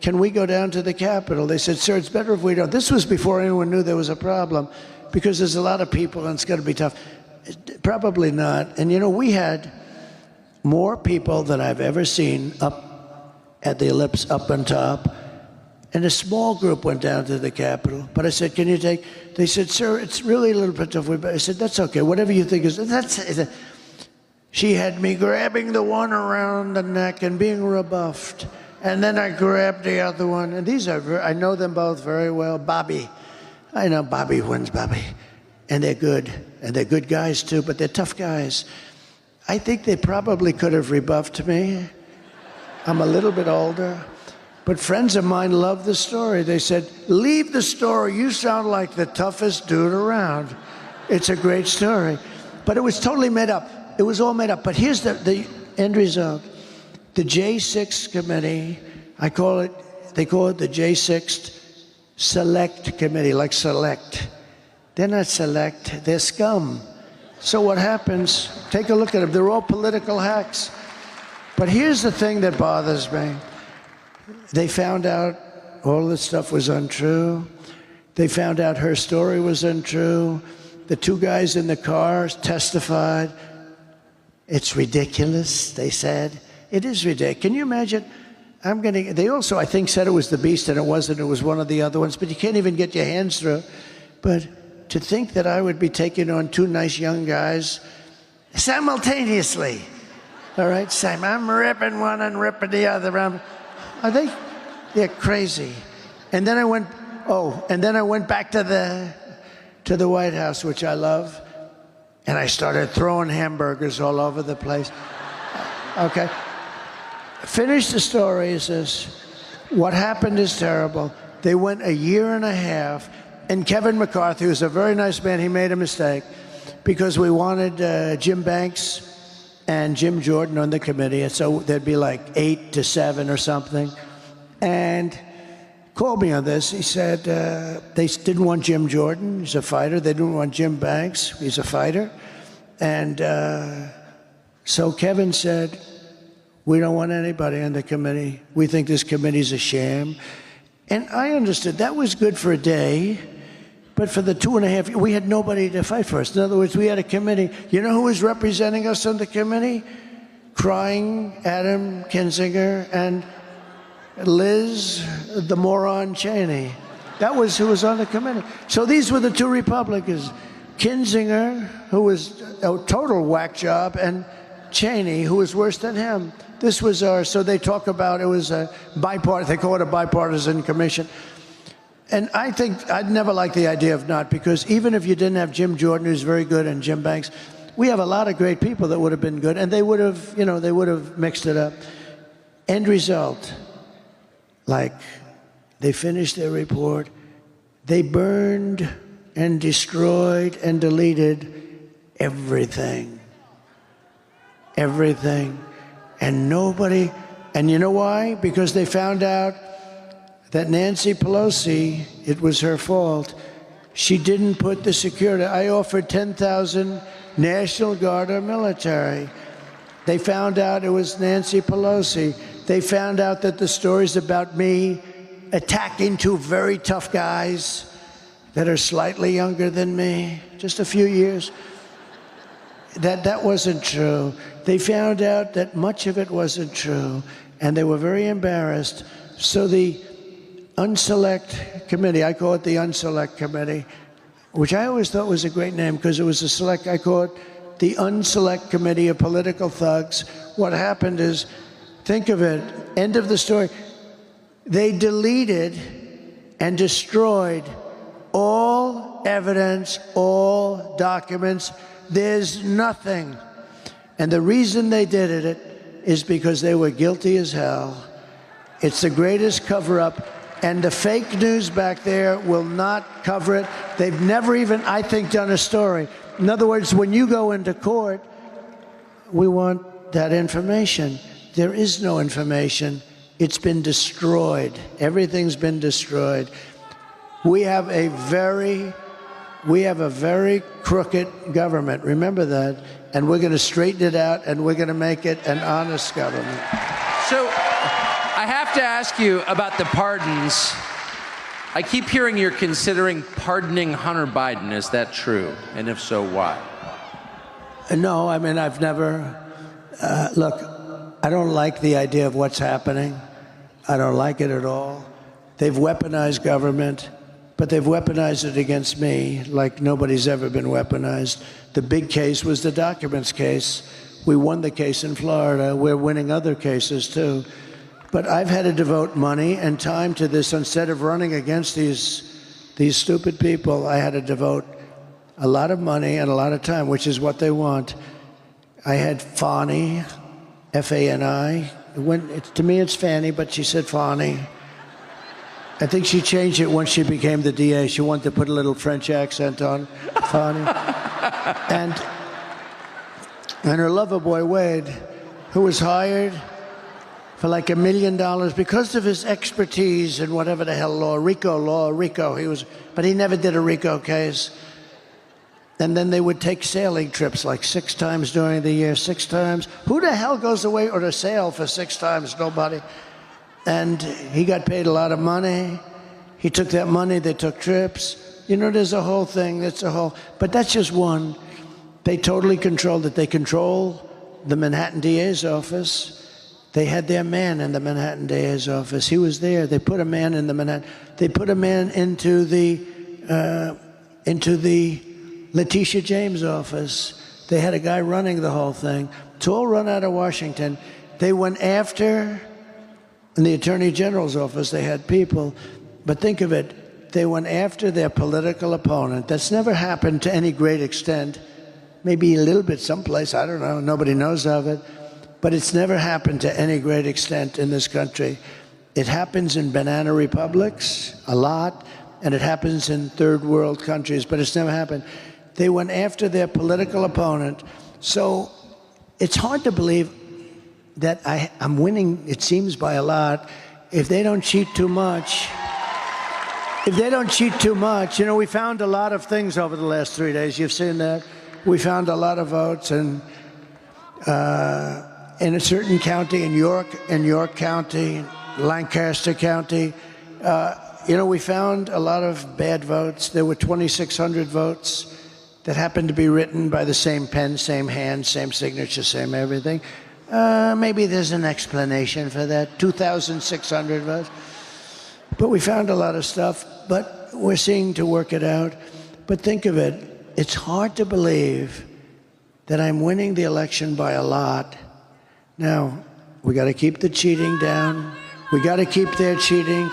can we go down to the Capitol? They said, sir, it's better if we don't. This was before anyone knew there was a problem, because there's a lot of people and it's going to be tough. Probably not. And you know, we had more people than I've ever seen up at the ellipse, up on top. And a small group went down to the Capitol. But I said, can you take? They said, sir, it's really a little bit tough. I said, that's okay. Whatever you think is, that's. She had me grabbing the one around the neck and being rebuffed. And then I grabbed the other one. And these are, I know them both very well. Bobby. I know Bobby wins, Bobby. And they're good. And they're good guys, too, but they're tough guys. I think they probably could have rebuffed me. I'm a little bit older. But friends of mine love the story. They said, leave the story. You sound like the toughest dude around. It's a great story. But it was totally made up. It was all made up. But here's the end result. The J6 committee, they call it the J6 Select Committee, like select. They're not select, they're scum. So what happens, take a look at them. They're all political hacks. But here's the thing that bothers me. They found out all this stuff was untrue. They found out her story was untrue. The two guys in the car testified. It's ridiculous, they said. It is ridiculous. Can you imagine? They also, I think, said it was the Beast, and it wasn't. It was one of the other ones. But you can't even get your hands through. But to think that I would be taking on two nice young guys simultaneously. All right, Sam, I'm ripping one and ripping the other. They're crazy. And then I went back to the White House, which I love, and I started throwing hamburgers all over the place. Okay. Finish the story is this. What happened is terrible. They went a year and a half, and Kevin McCarthy, who's a very nice man, he made a mistake because we wanted Jim Banks and Jim Jordan on the committee, and so there'd be like 8 to 7 or something. And called me on this. He said they didn't want Jim Jordan. He's a fighter. They didn't want Jim Banks. He's a fighter. And so Kevin said, we don't want anybody on the committee. We think this committee's a sham. And I understood that was good for a day, but for the 2.5 years, we had nobody to fight for us. In other words, we had a committee. You know who was representing us on the committee? Crying Adam Kinzinger and Liz, the moron Cheney. That was who was on the committee. So these were the two Republicans. Kinzinger, who was a total whack job, and Cheney, who was worse than him. This was so they talk about it was a bipartisan, they call it a bipartisan commission. And I think I'd never liked the idea of not, because even if you didn't have Jim Jordan, who's very good, and Jim Banks, we have a lot of great people that would have been good, and they would have, they would have mixed it up. End result, like, they finished their report, they burned and destroyed and deleted everything. Everything. And nobody, and you know why? Because they found out that Nancy Pelosi, it was her fault. She didn't put the security. I offered 10,000 National Guard or military. They found out it was Nancy Pelosi. They found out that the stories about me attacking two very tough guys that are slightly younger than me, just a few years, that wasn't true. They found out that much of it wasn't true, and they were very embarrassed. So the Unselect Committee, I call it the Unselect Committee, which I always thought was a great name because it was a select, I call it the Unselect Committee of Political Thugs. What happened is, think of it, end of the story, they deleted and destroyed all evidence, all documents. There's nothing. And the reason they did it, is because they were guilty as hell. It's the greatest cover-up, and the fake news back there will not cover it. They've never even, I think, done a story. In other words, when you go into court, we want that information. There is no information. It's been destroyed. Everything's been destroyed. We have a very crooked government. Remember that. And we're going to straighten it out, and we're going to make it an honest government. So I have to ask you about the pardons. I keep hearing you're considering pardoning Hunter Biden. Is that true? And if so, why? No, I mean, I've never... look, I don't like the idea of what's happening. I don't like it at all. They've weaponized government, but they've weaponized it against me like nobody's ever been weaponized. The big case was the documents case. We won the case in Florida. We're winning other cases, too. But I've had to devote money and time to this. Instead of running against these stupid people, I had to devote a lot of money and a lot of time, which is what they want. I had Fani, F-A-N-I. To me, it's Fanny, but she said Fani. I think she changed it once she became the DA. She wanted to put a little French accent on Fani. And her lover boy, Wade, who was hired for like $1 million because of his expertise in whatever the hell law, RICO. But he never did a RICO case. And then they would take sailing trips like 6 times during the year, 6 times. Who the hell goes away or to sail for 6 times? Nobody. And he got paid a lot of money. He took that money, they took trips. You know, there's a whole thing, but that's just one. They totally controlled it. They control the Manhattan DA's office. They had their man in the Manhattan DA's office. He was there. They put a man in the Manhattan. They put a man into the Letitia James' office. They had a guy running the whole thing. It's all run out of Washington. They went after, in the Attorney General's office, they had people. But think of it, they went after their political opponent. That's never happened to any great extent. Maybe a little bit someplace, I don't know. Nobody knows of it. But it's never happened to any great extent in this country. It happens in banana republics a lot, and it happens in third world countries, but it's never happened. They went after their political opponent. So it's hard to believe that I'm winning, it seems, by a lot. If they don't cheat too much, you know, we found a lot of things over the last 3 days. You've seen that. We found a lot of votes, and in a certain county, in York County, Lancaster County, you know, we found a lot of bad votes. There were 2,600 votes that happened to be written by the same pen, same hand, same signature, same everything. Maybe there's an explanation for that. 2,600 votes. But we found a lot of stuff, but we're seeing to work it out. But think of it. It's hard to believe that I'm winning the election by a lot. Now, we got to keep the cheating down. We got to keep their cheating.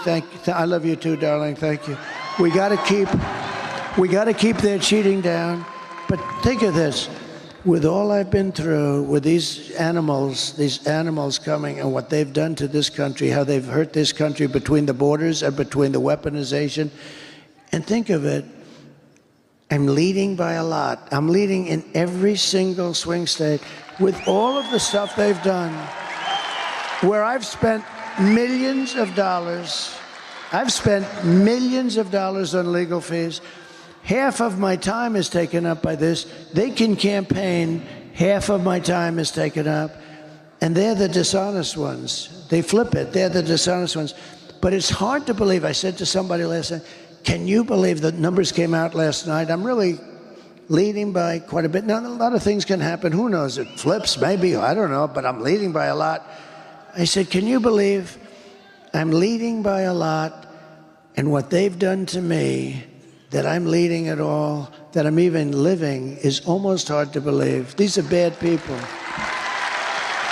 I love you too, darling. Thank you. We got to keep their cheating down. But think of this. With all I've been through, with these animals coming and what they've done to this country, how they've hurt this country between the borders and between the weaponization, and think of it, I'm leading by a lot. I'm leading in every single swing state with all of the stuff they've done, where I've spent millions of dollars. I've spent millions of dollars on legal fees. Half of my time is taken up by this. They can campaign. Half of my time is taken up. And they're the dishonest ones. They flip it. They're the dishonest ones. But it's hard to believe. I said to somebody last night, can you believe the numbers came out last night? I'm really leading by quite a bit. Now, a lot of things can happen. Who knows? It flips, maybe. I don't know. But I'm leading by a lot. I said, can you believe I'm leading by a lot, and what they've done to me, that I'm leading at all, that I'm even living, is almost hard to believe. These are bad people.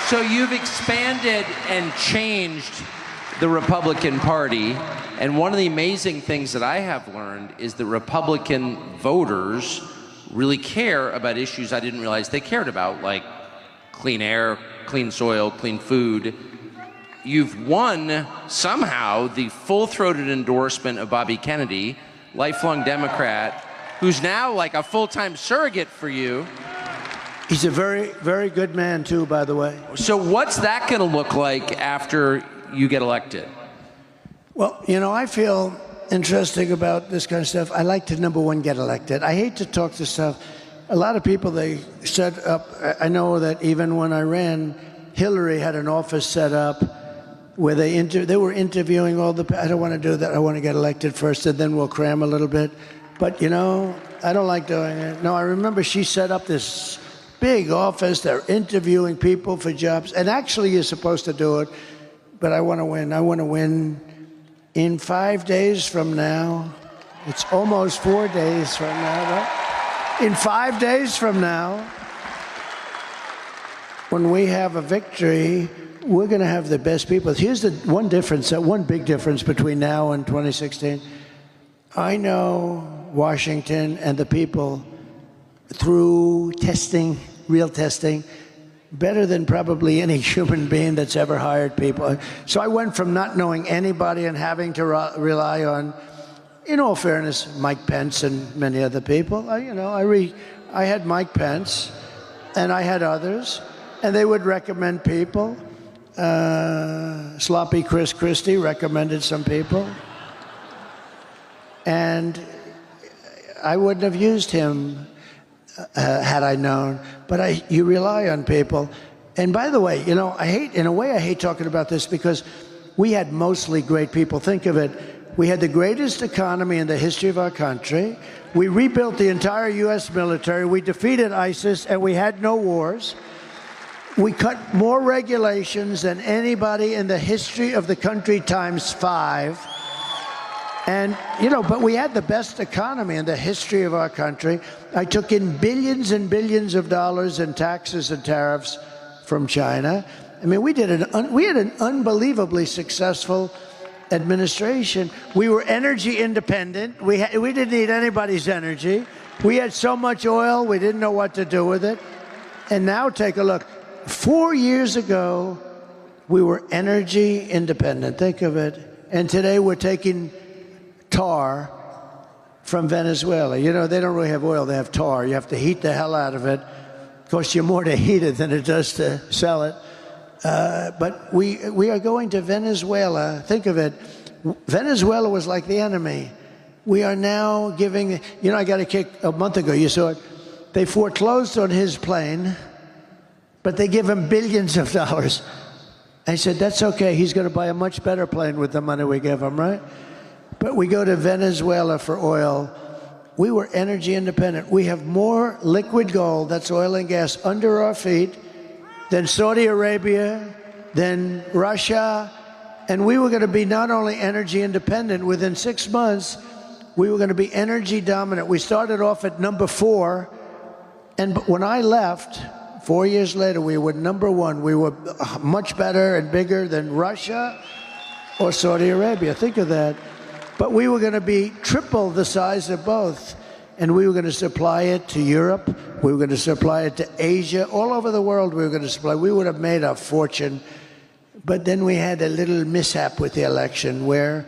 So you've expanded and changed the Republican Party, and one of the amazing things that I have learned is that Republican voters really care about issues I didn't realize they cared about, like clean air, clean soil, clean food. You've won somehow the full-throated endorsement of Bobby Kennedy, lifelong Democrat, who's now like a full-time surrogate for you. He's a very, very good man, too, by the way. So what's that going to look like after you get elected? Well, you know, I feel interesting about this kind of stuff. I like to, number one, get elected. I hate to talk this stuff. A lot of people, they set up, I know that even when I ran, Hillary had an office set up where they were interviewing all the, I don't want to do that. I want to get elected first, and then we'll cram a little bit. But, you know, I don't like doing it. No, I remember she set up this big office. They're interviewing people for jobs. And actually, you're supposed to do it. But I want to win. I want to win in 5 days from now. It's almost 4 days from now, right? In 5 days from now, when we have a victory, we're going to have the best people. Here's the one difference, one big difference between now and 2016. I know Washington and the people through testing, real testing, better than probably any human being that's ever hired people. So I went from not knowing anybody and having to rely on, in all fairness, Mike Pence and many other people. I had Mike Pence, and I had others, and they would recommend people. Sloppy Chris Christie recommended some people. And I wouldn't have used him had I known. But you rely on people. And by the way, you know, I hate talking about this because we had mostly great people. Think of it. We had the greatest economy in the history of our country. We rebuilt the entire U.S. military. We defeated ISIS, and we had no wars. We cut more regulations than anybody in the history of the country times 5. And, you know, but we had the best economy in the history of our country. I took in billions and billions of dollars in taxes and tariffs from China. I mean, we had an unbelievably successful administration. We were energy independent. We didn't need anybody's energy. We had so much oil, we didn't know what to do with it. And now take a look. 4 years ago, we were energy independent. Think of it. And today we're taking tar from Venezuela. You know, they don't really have oil, they have tar. You have to heat the hell out of it. It costs you more to heat it than it does to sell it. But we are going to Venezuela. Think of it. Venezuela was like the enemy. We are now giving, you know, I got a kick a month ago, you saw it. They foreclosed on his plane, but they give him billions of dollars. I said, that's okay. He's going to buy a much better plane with the money we give him, right? But we go to Venezuela for oil. We were energy independent. We have more liquid gold, that's oil and gas, under our feet than Saudi Arabia, than Russia. And we were going to be not only energy independent, within 6 months, we were going to be energy dominant. We started off at number 4. And when I left, 4 years later, we were number 1. We were much better and bigger than Russia or Saudi Arabia. Think of that. But we were going to be triple the size of both. And we were going to supply it to Europe. We were going to supply it to Asia. All over the world we were going to supply. We would have made a fortune. But then we had a little mishap with the election where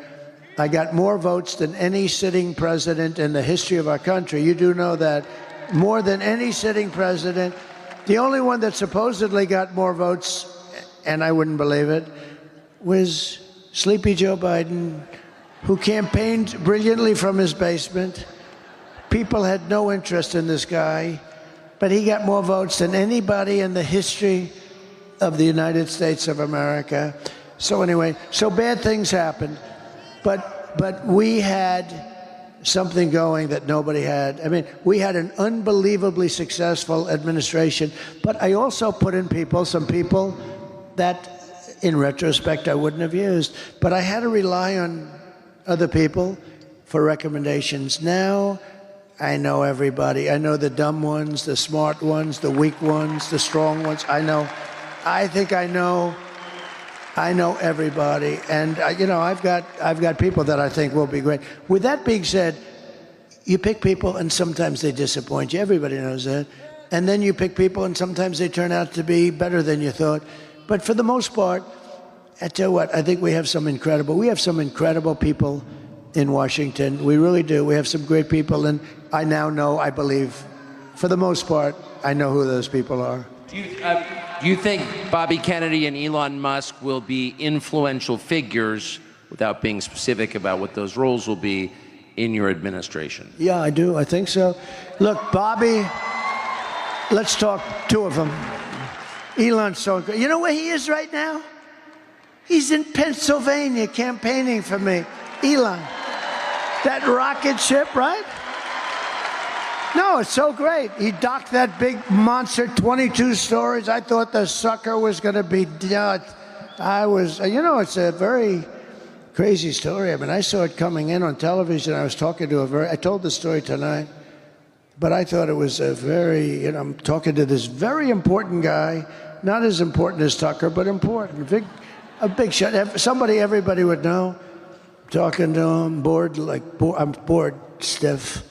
I got more votes than any sitting president in the history of our country. You do know that. More than any sitting president. The only one that supposedly got more votes, and I wouldn't believe it, was Sleepy Joe Biden, who campaigned brilliantly from his basement. People had no interest in this guy, but he got more votes than anybody in the history of the United States of America. So anyway, so bad things happened, but we had something going that nobody had. I mean, we had an unbelievably successful administration, but I also put in some people that, in retrospect, I wouldn't have used. But I had to rely on other people for recommendations. Now, I know everybody. I know the dumb ones, the smart ones, the weak ones, the strong ones. I think I know everybody, and you know, I've got people that I think will be great. With that being said, you pick people, and sometimes they disappoint you. Everybody knows that. And then you pick people, and sometimes they turn out to be better than you thought. But for the most part, I tell you what, I think we have some incredible people in Washington. We really do. We have some great people, and I now know, I believe, for the most part, I know who those people are. Do you think Bobby Kennedy and Elon Musk will be influential figures, without being specific about what those roles will be, in your administration? Yeah, I do. I think so. Look, Bobby, let's talk two of them. Elon's so great. You know where he is right now? He's in Pennsylvania campaigning for me. Elon. That rocket ship, right? No, it's so great. He docked that big monster, 22 stories. I thought the sucker was going to be dead. It's a very crazy story. I mean, I saw it coming in on television. I was talking to I told the story tonight, but I thought it was I'm talking to this very important guy, not as important as Tucker, but important. A big shot. Somebody everybody would know. Talking to him, I'm bored, stiff.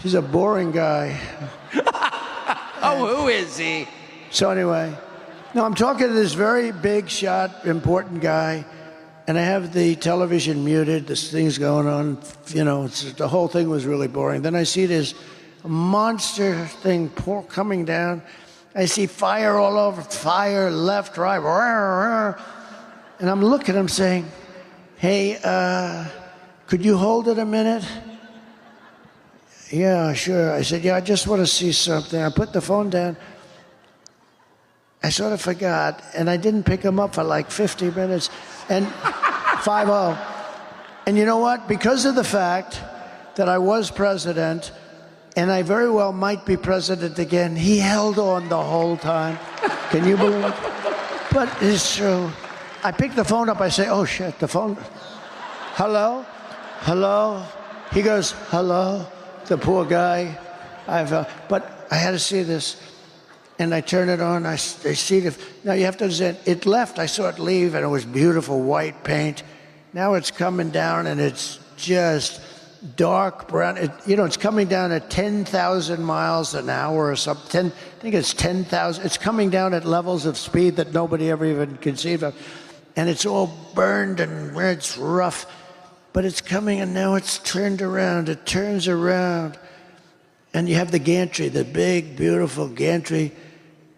He's a boring guy. Oh, who is he? So anyway, no, I'm talking to this very big shot, important guy, and I have the television muted, this thing's going on, the whole thing was really boring. Then I see this monster thing coming down. I see fire all over, fire left, right, and I'm looking, I'm saying, hey, could you hold it a minute? Yeah, sure. I said, yeah, I just want to see something. I put the phone down. I sort of forgot, and I didn't pick him up for like 50 minutes, and 5-0. And you know what? Because of the fact that I was president, and I very well might be president again, he held on the whole time. Can you believe it? But it's true. I pick the phone up, I say, oh shit, the phone. Hello? Hello? He goes, hello? The poor guy. But I had to see this. And I turn it on, I see it. Now you have to understand, it left, I saw it leave, and it was beautiful white paint. Now it's coming down, and it's just dark brown. It's coming down at 10,000 miles an hour or something. I think it's 10,000. It's coming down at levels of speed that nobody ever even conceived of. And it's all burned and it's rough. But it's coming, and now it's turned around. It turns around. And you have the gantry, the big, beautiful gantry.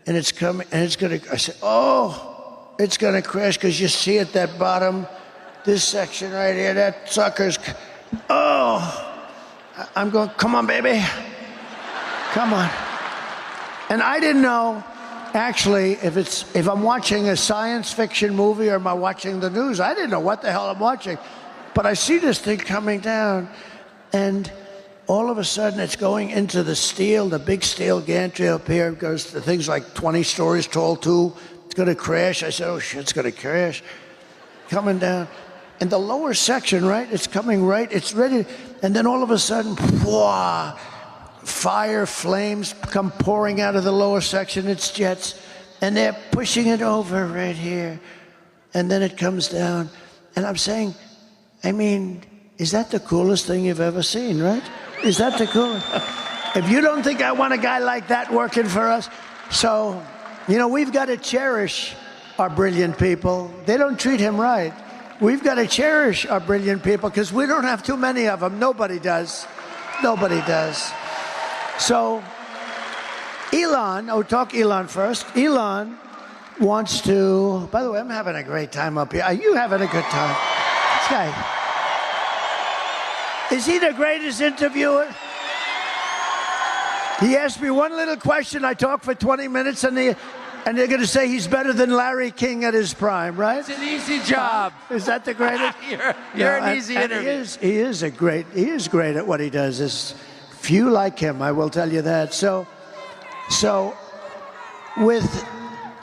And it's coming, and it's going to, I said, oh, it's going to crash, because you see at that bottom, this section right here, that sucker's, oh, I'm going, come on, baby. Come on. And I didn't know, actually, if I'm watching a science fiction movie or am I watching the news. I didn't know what the hell I'm watching. But I see this thing coming down, and all of a sudden it's going into the steel, the big steel gantry up here. It goes to things like 20 stories tall, too. It's going to crash. I said, oh, shit, it's going to crash. Coming down. And the lower section, right, it's coming right, it's ready. And then all of a sudden, whoa, fire, flames come pouring out of the lower section. It's jets. And they're pushing it over right here. And then it comes down. And I'm saying, I mean, is that the coolest thing you've ever seen, right? Is that the coolest? If you don't think I want a guy like that working for us, so, we've got to cherish our brilliant people. They don't treat him right. We've got to cherish our brilliant people, because we don't have too many of them. Nobody does. Nobody does. So, Elon, talk Elon first. Elon wants to, by the way, I'm having a great time up here. Are you having a good time? This guy. Is he the greatest interviewer? He asked me one little question. I talked for 20 minutes, and they're going to say he's better than Larry King at his prime, right? It's an easy job. Is that the greatest? you're an easy interview. He is great at what he does. There's few like him, I will tell you that. So with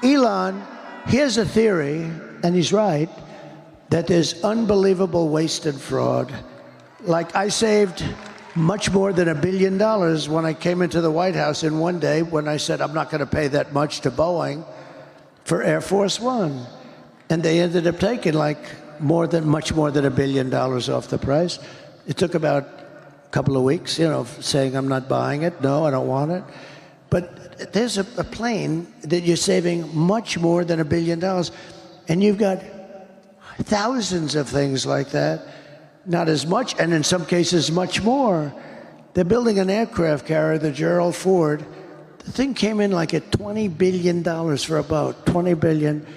Elon, here's a theory, and he's right, that there's unbelievable waste and fraud. Like, I saved much more than $1 billion when I came into the White House in one day, when I said I'm not going to pay that much to Boeing for Air Force One. And they ended up taking much more than $1 billion off the price. It took about a couple of weeks, saying I'm not buying it. No, I don't want it. But there's a plane that you're saving much more than $1 billion. And you've got thousands of things like that. Not as much, and in some cases much more. They're building an aircraft carrier, the Gerald Ford. The thing came in like at $20 billion for about $20 billion.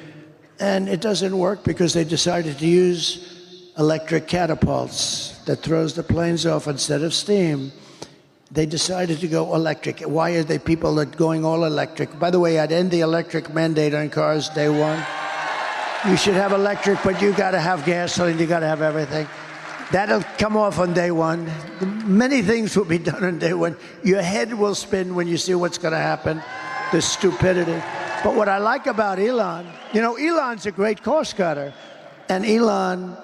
And it doesn't work because they decided to use electric catapults that throws the planes off instead of steam. They decided to go electric. Why are they people that going all electric? By the way, I'd end the electric mandate on cars day one. You should have electric, but you got to have gasoline. You got to have everything. That'll come off on day one. Many things will be done on day one. Your head will spin when you see what's going to happen. The stupidity. But what I like about Elon, you know, Elon's a great cost cutter. And Elon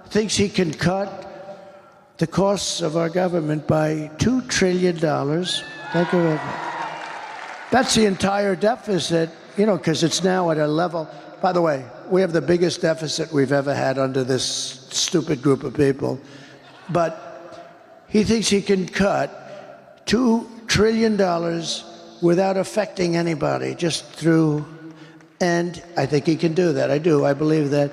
thinks he can cut the costs of our government by $2 trillion. Think of it. That's the entire deficit, you know, because it's now at a level. By the way, we have the biggest deficit we've ever had under this stupid group of people. But he thinks he can cut $2 trillion without affecting anybody, just through, and I think he can do that. I do. I believe that.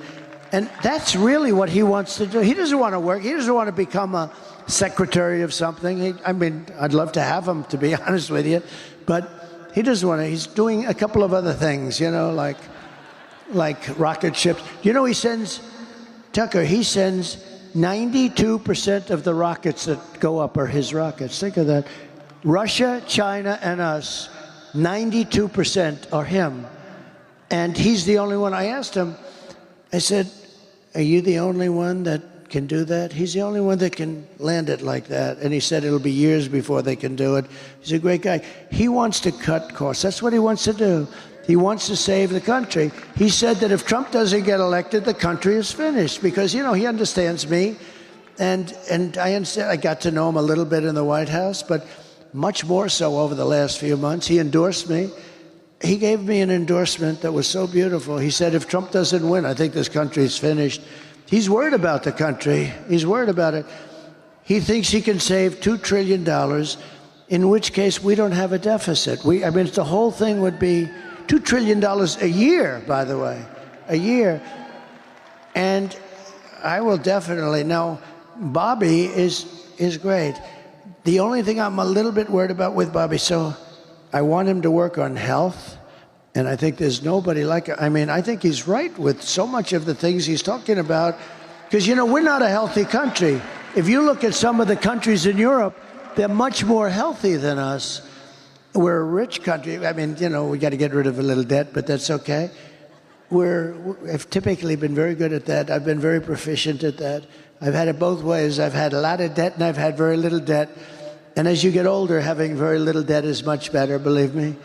And that's really what he wants to do. He doesn't want to work. He doesn't want to become a secretary of something. I mean, I'd love to have him, to be honest with you. But he doesn't want to. He's doing a couple of other things, you know, like rocket ships. You know, he sends 92% of the rockets that go up are his rockets. Think of that. Russia, China, and us, 92% are him. And he's the only one. I asked him, I said, are you the only one that can do that? He's the only one that can land it like that. And he said it'll be years before they can do it. He's a great guy. He wants to cut costs. That's what he wants to do. He wants to save the country. He said that if Trump doesn't get elected, the country is finished. Because, you know, he understands me. And I understand. I got to know him a little bit in the White House, but much more so over the last few months. He endorsed me. He gave me an endorsement that was so beautiful. He said, if Trump doesn't win, I think this country is finished. He's worried about the country. He's worried about it. He thinks he can save $2 trillion, in which case we don't have a deficit. I mean, the whole thing would be $2 trillion a year, by the way, a year. And I will definitely, now, Bobby is great. The only thing I'm a little bit worried about with Bobby, so I want him to work on health, and I think there's nobody like him. I mean, I think he's right with so much of the things he's talking about, because, you know, we're not a healthy country. If you look at some of the countries in Europe, they're much more healthy than us. We're a rich country. I mean, you know, we got to get rid of a little debt, but that's okay. I've typically been very good at that. I've been very proficient at that. I've had it both ways. I've had a lot of debt and I've had very little debt. And as you get older, having very little debt is much better, believe me.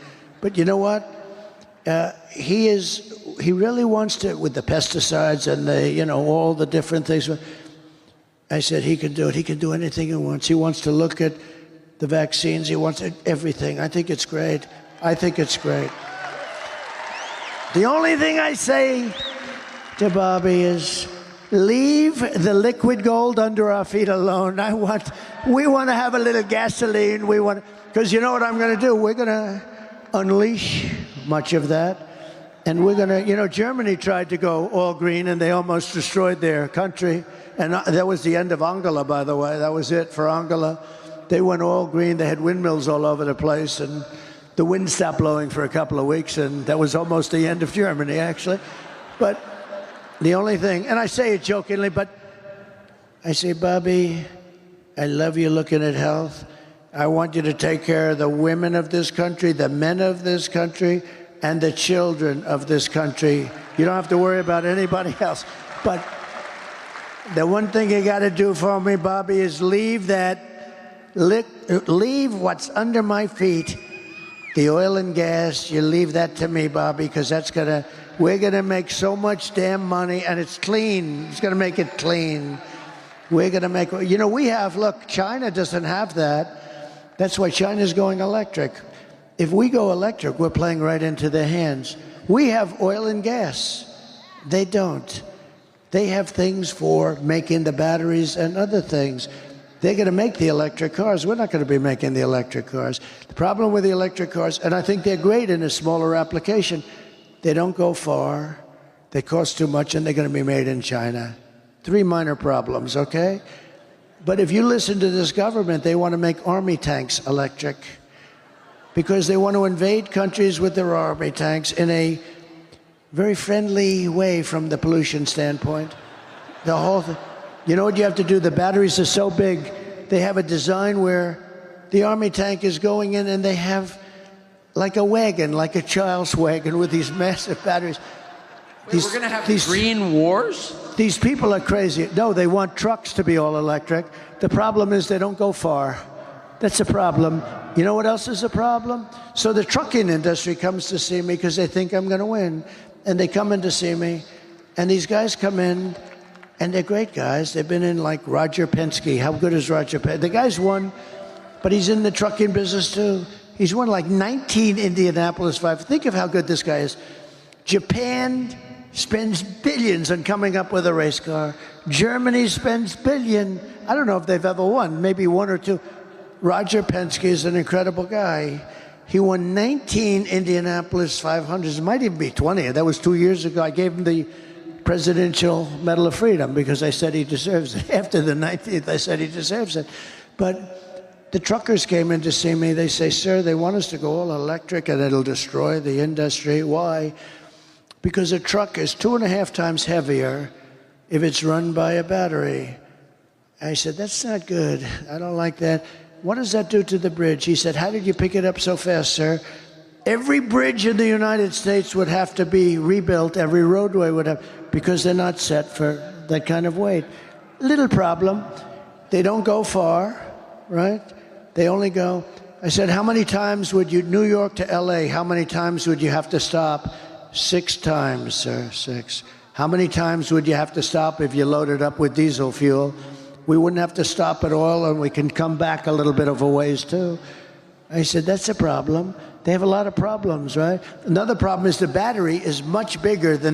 But you know what? He really wants to, with the pesticides and the, you know, all the different things. I said he can do it. He can do anything he wants. He wants to look at the vaccines. He wants everything. I think it's great. I think it's great. The only thing I say to Bobby is, leave the liquid gold under our feet alone. We want to have a little gasoline. Because you know what I'm going to do? We're going to unleash much of that. And we're going to, you know, Germany tried to go all green and they almost destroyed their country. And that was the end of Angela, by the way. That was it for Angela. They went all green. They had windmills all over the place. And the wind stopped blowing for a couple of weeks. And that was almost the end of Germany, actually. But the only thing, and I say it jokingly, but I say, Bobby, I love you looking at health. I want you to take care of the women of this country, the men of this country, and the children of this country. You don't have to worry about anybody else. But the one thing you got to do for me, Bobby, is leave what's under my feet, the oil and gas. You leave that to me, Bobby, because we're going to make so much damn money, and it's clean. It's going to make it clean. We're going to make, you know, look, China doesn't have that. That's why China's going electric. If we go electric, we're playing right into their hands. We have oil and gas. They don't. They have things for making the batteries and other things. They're going to make the electric cars. We're not going to be making the electric cars. The problem with the electric cars, and I think they're great in a smaller application, they don't go far, they cost too much, and they're going to be made in China. 3 minor problems, okay? But if you listen to this government, they want to make army tanks electric because they want to invade countries with their army tanks in a very friendly way from the pollution standpoint. The whole thing. You know what you have to do? The batteries are so big, they have a design where the army tank is going in and they have like a wagon, like a child's wagon with these massive batteries. Wait, we're going to have these green wars? These people are crazy. No, they want trucks to be all electric. The problem is they don't go far. That's a problem. You know what else is a problem? So the trucking industry comes to see me because they think I'm going to win. And they come in to see me. And these guys come in, and they're great guys. They've been in like Roger Penske. How good is Roger Penske? The guy's won, but he's in the trucking business too. He's won like 19 Indianapolis 5. Think of how good this guy is. Japan spends billions on coming up with a race car. Germany spends billions. I don't know if they've ever won, maybe 1 or 2. Roger Penske is an incredible guy. He won 19 Indianapolis 500s. It might even be 20. That was 2 years ago. I gave him the Presidential Medal of Freedom because I said he deserves it. After the 19th, I said he deserves it. But the truckers came in to see me. They say, sir, they want us to go all electric and it'll destroy the industry. Why? Because a truck is 2.5 times heavier if it's run by a battery. I said, that's not good. I don't like that. What does that do to the bridge? He said, how did you pick it up so fast, sir? Every bridge in the United States would have to be rebuilt. Every roadway would have, because they're not set for that kind of weight. Little problem. They don't go far, right? They only go. I said, how many times would you, New York to LA, how many times would you have to stop? 6 times, sir, 6. How many times would you have to stop if you loaded up with diesel fuel? We wouldn't have to stop at all, and we can come back a little bit of a ways, too. I said, that's a problem. They have a lot of problems, right? Another problem is the battery is much bigger than the